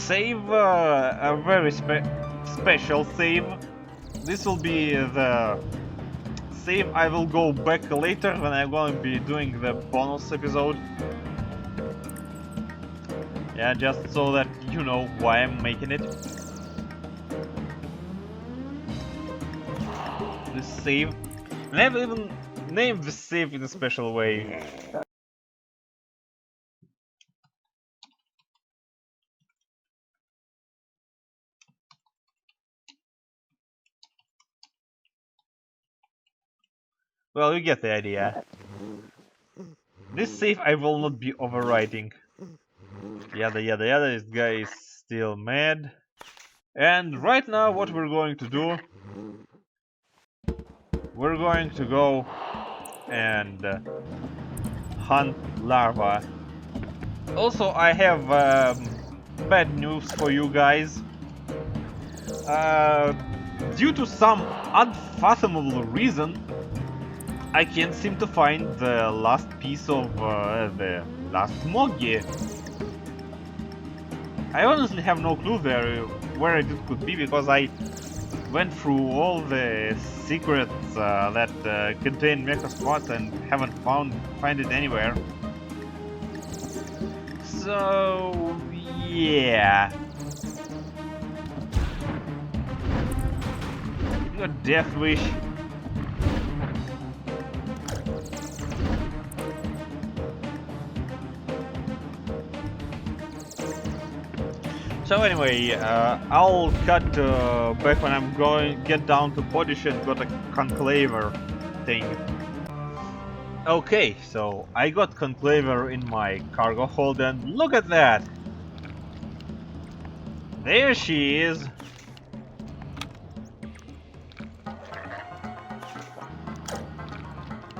A very special save. This will be the save I will go back later when I'm going to be doing the bonus episode. Yeah, just so that you know why I'm making it. This save. And I've even named the save in a special way. Well, you get the idea. This save I will not be overwriting. Yada. This guy is still mad. And right now what we're going to do, we're going to go and hunt larva. Also, I have bad news for you guys. Due to some unfathomable reason, I can't seem to find the last piece of the last Moggy. I honestly have no clue where it could be, because I went through all the secrets that contain mecha spots and haven't find it anywhere. So yeah. Your death wish. So anyway, I'll cut back when I'm get down to Polish and got a conclaver thing. Okay, so I got conclaver in my cargo hold, and look at that! There she is!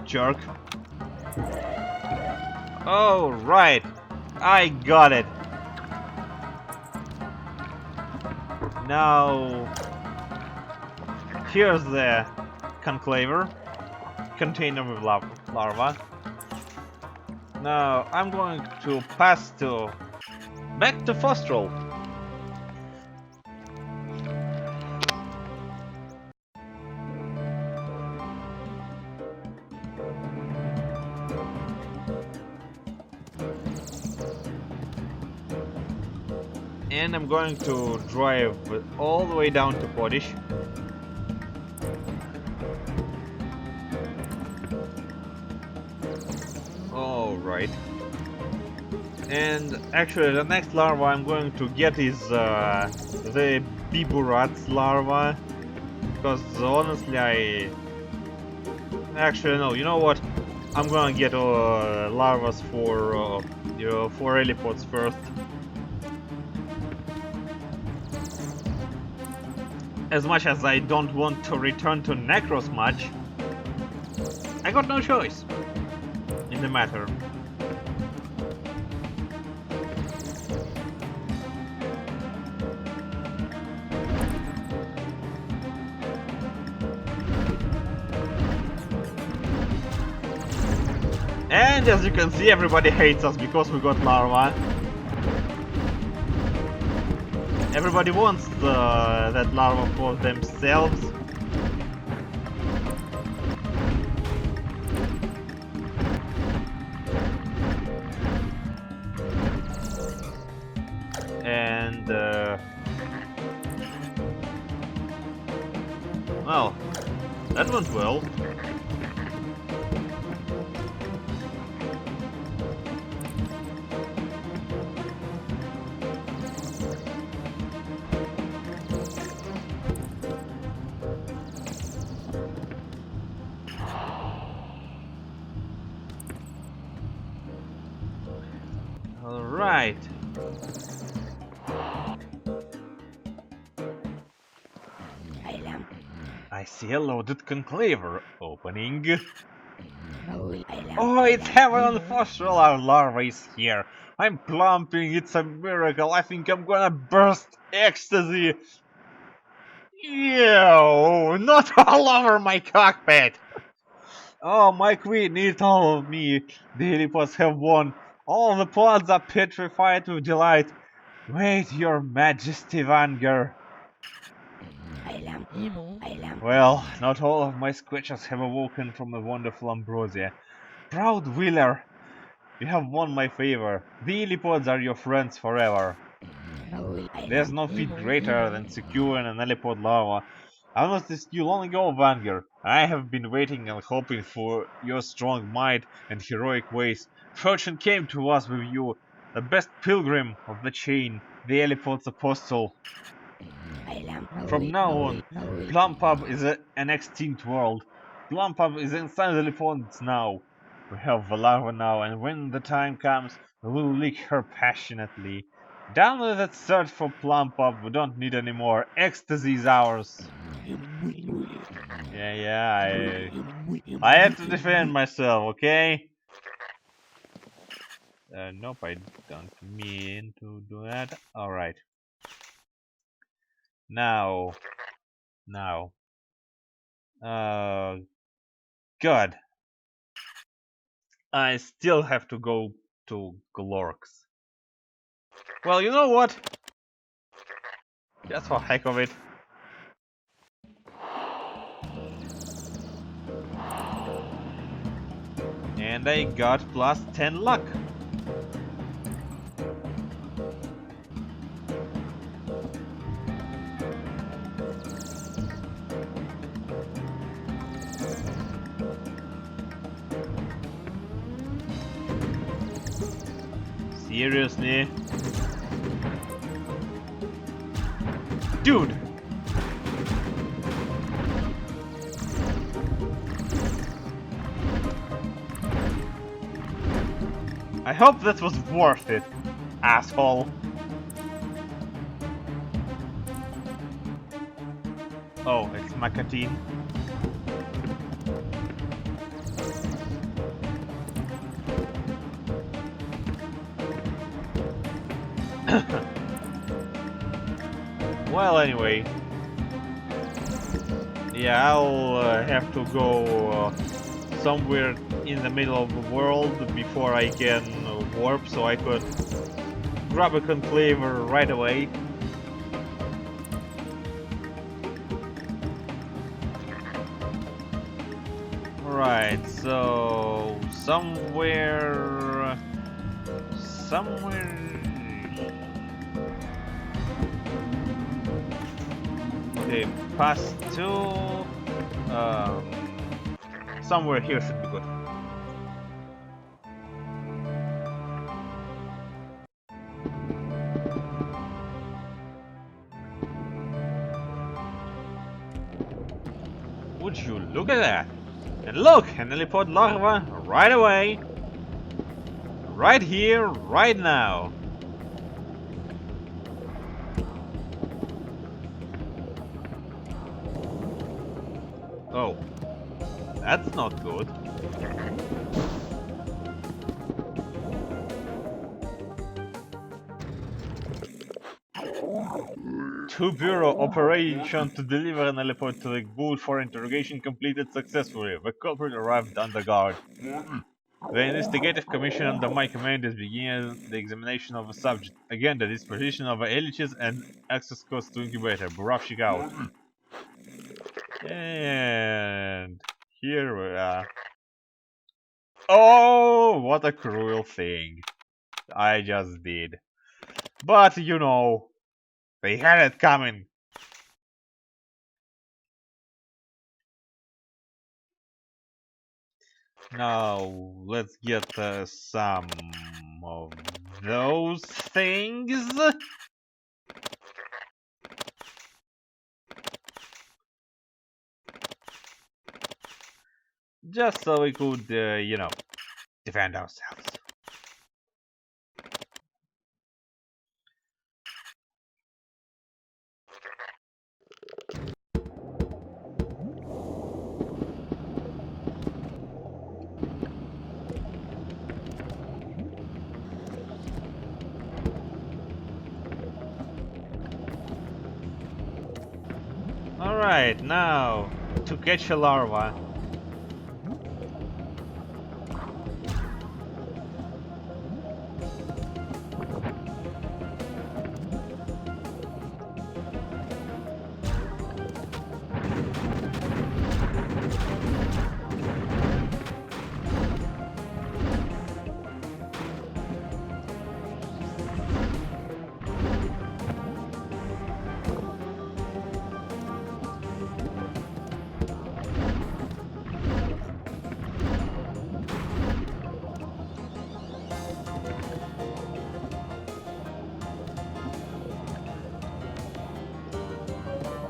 Jerk. Oh, right! I got it! Now, here's the conclaver container with larva. Now I'm going to pass back to Fostrel. And I'm going to drive all the way down to Polish. Alright. And actually, the next larva I'm going to get is the Biburat's larva. Because honestly, actually, no, you know what? I'm gonna get larvas for helipods first. As much as I don't want to return to Necros much, I got no choice in the matter. And as you can see, everybody hates us because we got larva. Everybody wants that larva for themselves. And well, that went well. Alright. I see a loaded conclaver opening. Oh, it's heaven for solar larva is here. I'm plumping, it's a miracle. I think I'm gonna burst ecstasy. Ew, not all over my cockpit. Oh, my queen, eat all of me. The helipods have won. All the pods are petrified with delight. Wait, your majesty, Vanger. Well, not all of my squatches have awoken from a wonderful ambrosia. Proud Wheeler, you have won my favor. The helipods are your friends forever. There's no feat greater than securing an helipod larva. I noticed this you long ago, Vanger. I have been waiting and hoping for your strong might and heroic ways. Fortune came to us with you, the best pilgrim of the chain, the helipod's apostle. From now on, Plumpub is an extinct world. Plumpub is inside the helipods now. We have the larva now, and when the time comes, we will lick her passionately. Down with that search for Plumpub, we don't need any more. Ecstasy is ours. Yeah, I have to defend myself, okay? Nope, I don't mean to do that. Alright. Now. God. I still have to go to Glorks. Well, you know what? Just for heck of it. And I got plus 10 luck. Seriously? Dude! I hope that was worth it, asshole. Oh, it's Macatine. Well, anyway. Yeah, I'll have to go somewhere in the middle of the world before I can warp, so I could grab a conclaver right away. Right, so somewhere okay, past 2 somewhere here should be good. Would you look at that? And look, an helipod larva right away. Right here, right now. Oh, that's not good. To Bureau operation to deliver an helipod to the boot for interrogation completed successfully. The culprit arrived under guard. The investigative commission under my command is beginning the examination of the subject. Again, the disposition of the eliches and access codes to incubator. Buravshik out. And here we are. Oh, what a cruel thing I just did. But you know, they had it coming. Now let's get some of those things. Just so we could, you know, defend ourselves. Alright, now to catch a larva.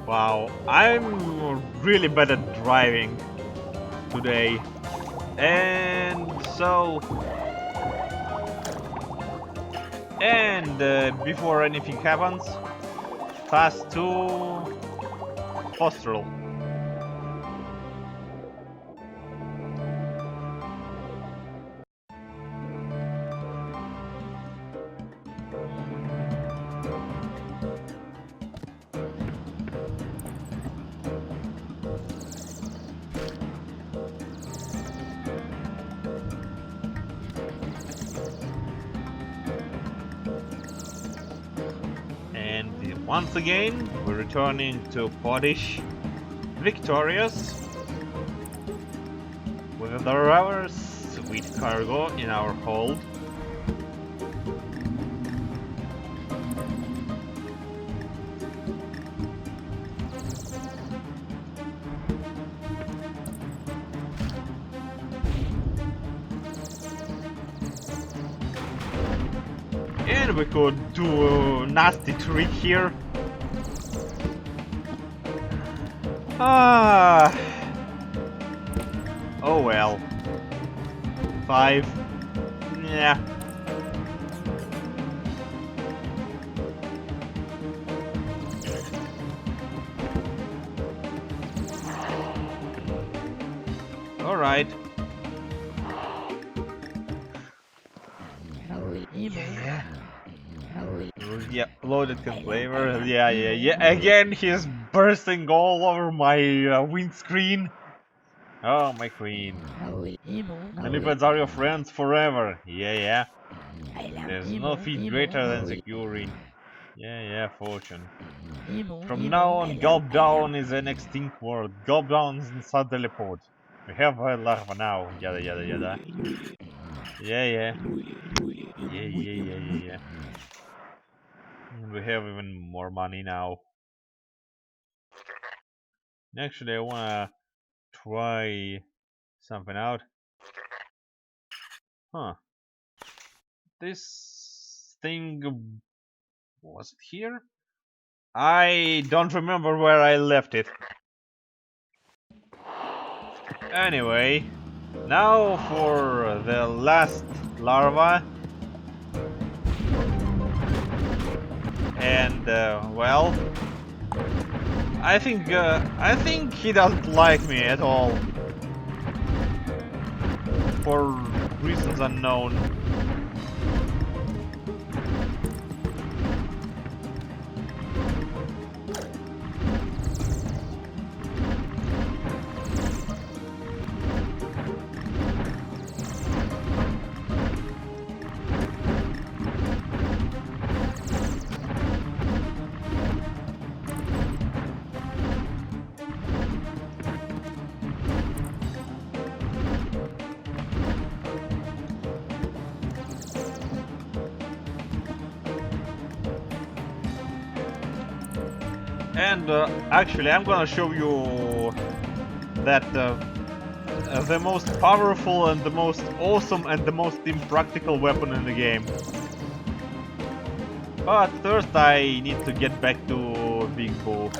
Wow, I'm really bad at driving today. And so, before anything happens, fast to Fostral. And once again, we're returning to Podish, victorious, with our sweet cargo in our hold. And we could do a nasty trick here. Ah. Oh well. 5. Yeah. Alright. Yeah. Yeah, loaded con flavor. Yeah. Again, he's bursting all over my windscreen. Oh, my queen. Lipids are your friends forever. Yeah. There's no feat greater than securing. Yeah, fortune. From now on, gulp down is an extinct word. Gulp down is inside the teleport. We have a larva now. Yada. Yeah. Yeah. We have even more money now. Actually, I wanna try something out. Huh. This thing, was it here? I don't remember where I left it. Anyway, now for the last larva. And well, I think he doesn't like me at all for reasons unknown. And actually, I'm gonna show you that the most powerful and the most awesome and the most impractical weapon in the game. But first I need to get back to Big Boo.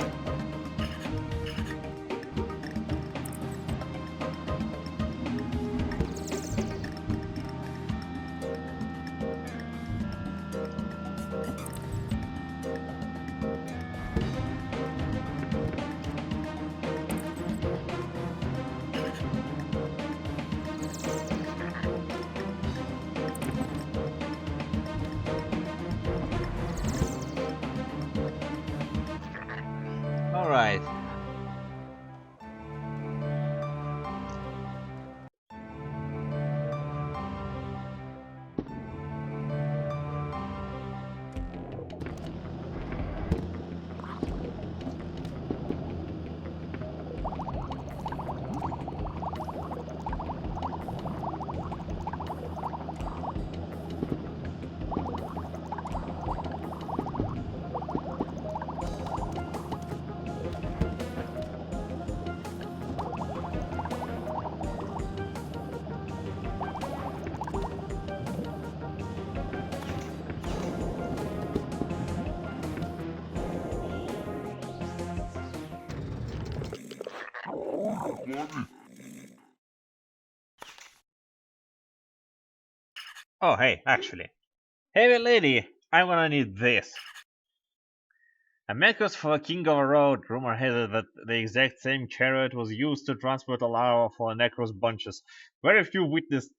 Alright. Oh, hey, actually. Hey, lady, I'm gonna need this. A Makos for a king of a road. Rumor has it that the exact same chariot was used to transport a lava for Necros bunches. Very few witnesses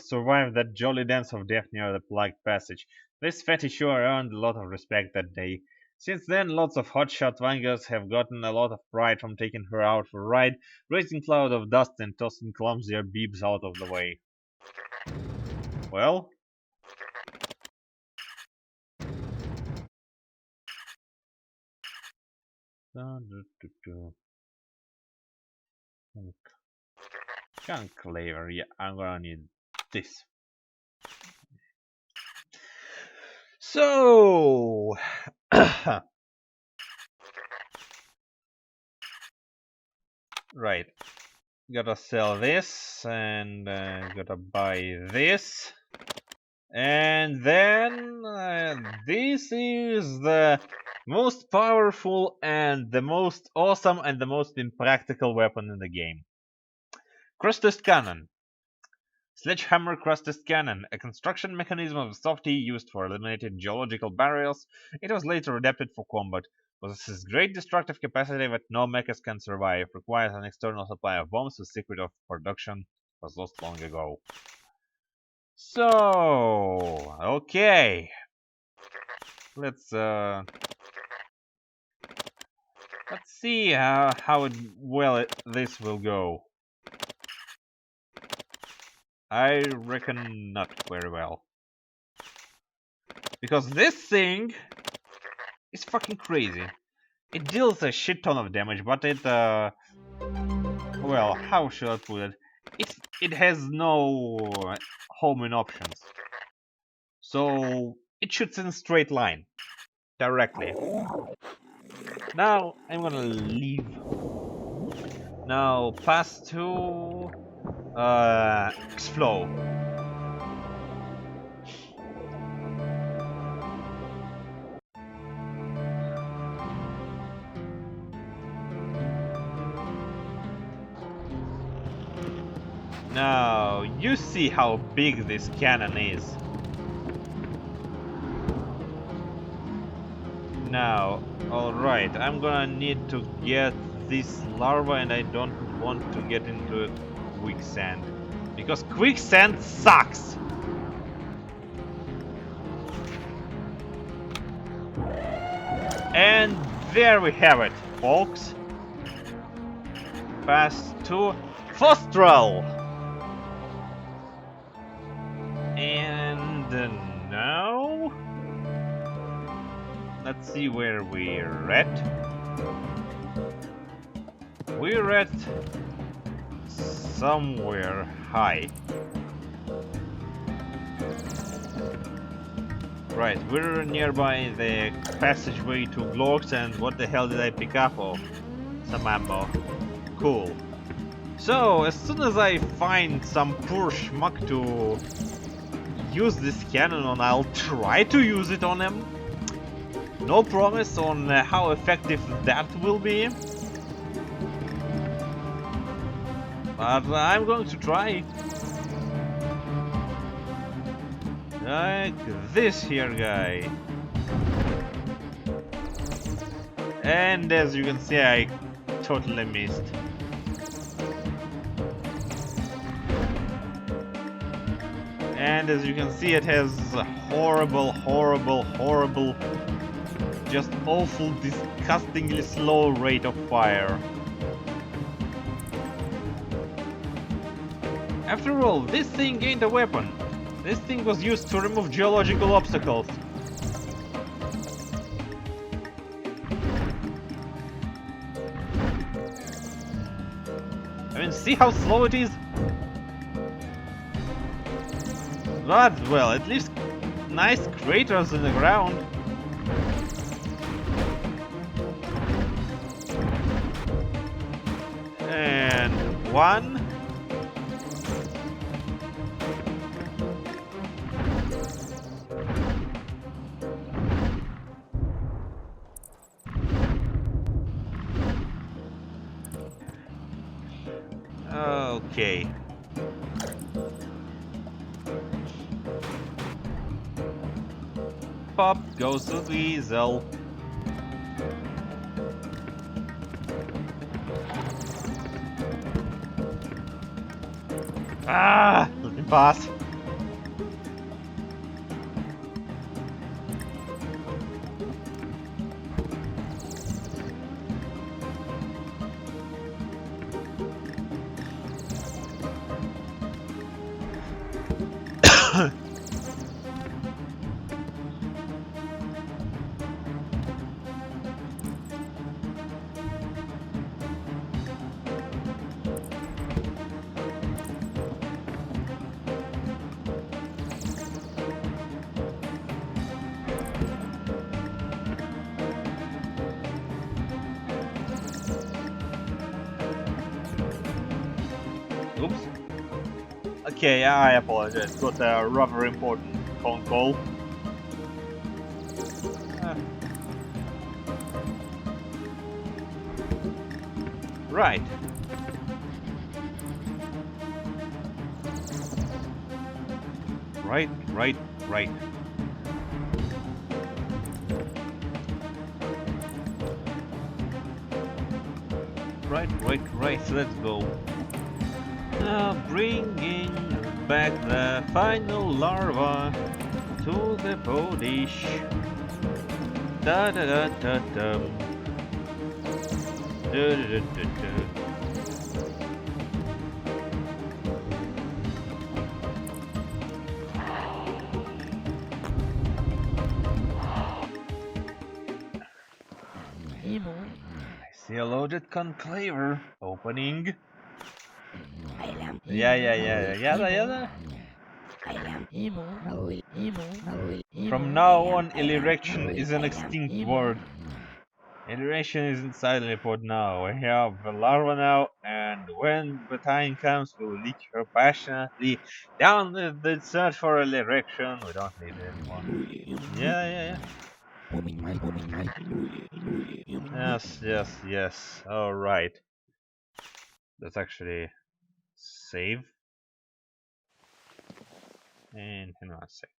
survived that jolly dance of death near the plagued passage. This fatty sure earned a lot of respect that day. Since then, lots of hotshot Vangers have gotten a lot of pride from taking her out for a ride, raising cloud of dust and tossing clumsier beeps out of the way. Well, conclave, yeah, I'm gonna need this. So, right, gotta sell this and gotta buy this. And then this is the most powerful and the most awesome and the most impractical weapon in the game. Crusted Cannon. Sledgehammer Crusted Cannon, a construction mechanism of softy used for eliminating geological barriers. It was later adapted for combat. Possesses great destructive capacity that no mechas can survive. Requires an external supply of bombs. The secret of production was lost long ago. So, okay. Let's see how this will go. I reckon not very well. Because this thing is fucking crazy. It deals a shit ton of damage, but it well, how should I put it? It has no homing options. So it shoots in a straight line. Directly. Now I'm gonna leave. Now pass to X-Flow. Now, you see how big this cannon is. Now, alright, I'm gonna need to get this larva and I don't want to get into a quicksand. Because quicksand sucks! And there we have it, folks. Pass to Fostral! And now... let's see where we're at. We're at somewhere high. Right, we're nearby the passageway to Glorks, and what the hell did I pick up? Oh, some ammo. Cool. So, as soon as I find some poor schmuck to use this cannon on, I'll try to use it on him. No promise on how effective that will be. But I'm going to try. Like this here guy. And as you can see, I totally missed. And as you can see, it has a horrible, just awful, disgustingly slow rate of fire. After all, this thing ain't a weapon. This thing was used to remove geological obstacles. I mean, see how slow it is? But, well, at least nice craters in the ground. And one. Okay. Pop goes the weasel. Ah! Let me pass. Oops. Okay, I apologize. Got a rather important phone call. Uh, right. Right. Right. Let's go. Bringing back the final larva to the podish. Da da da da da. Da da da da da. I see a loaded conclaver opening. Yada. From now on, erection is an extinct word. Erection is inside the report now. We have the larva now, and when the time comes, we'll leak her passionately down the search for an erection. We don't need it anymore. Yeah. Yes. Alright. Let's actually save. and hang on a sec.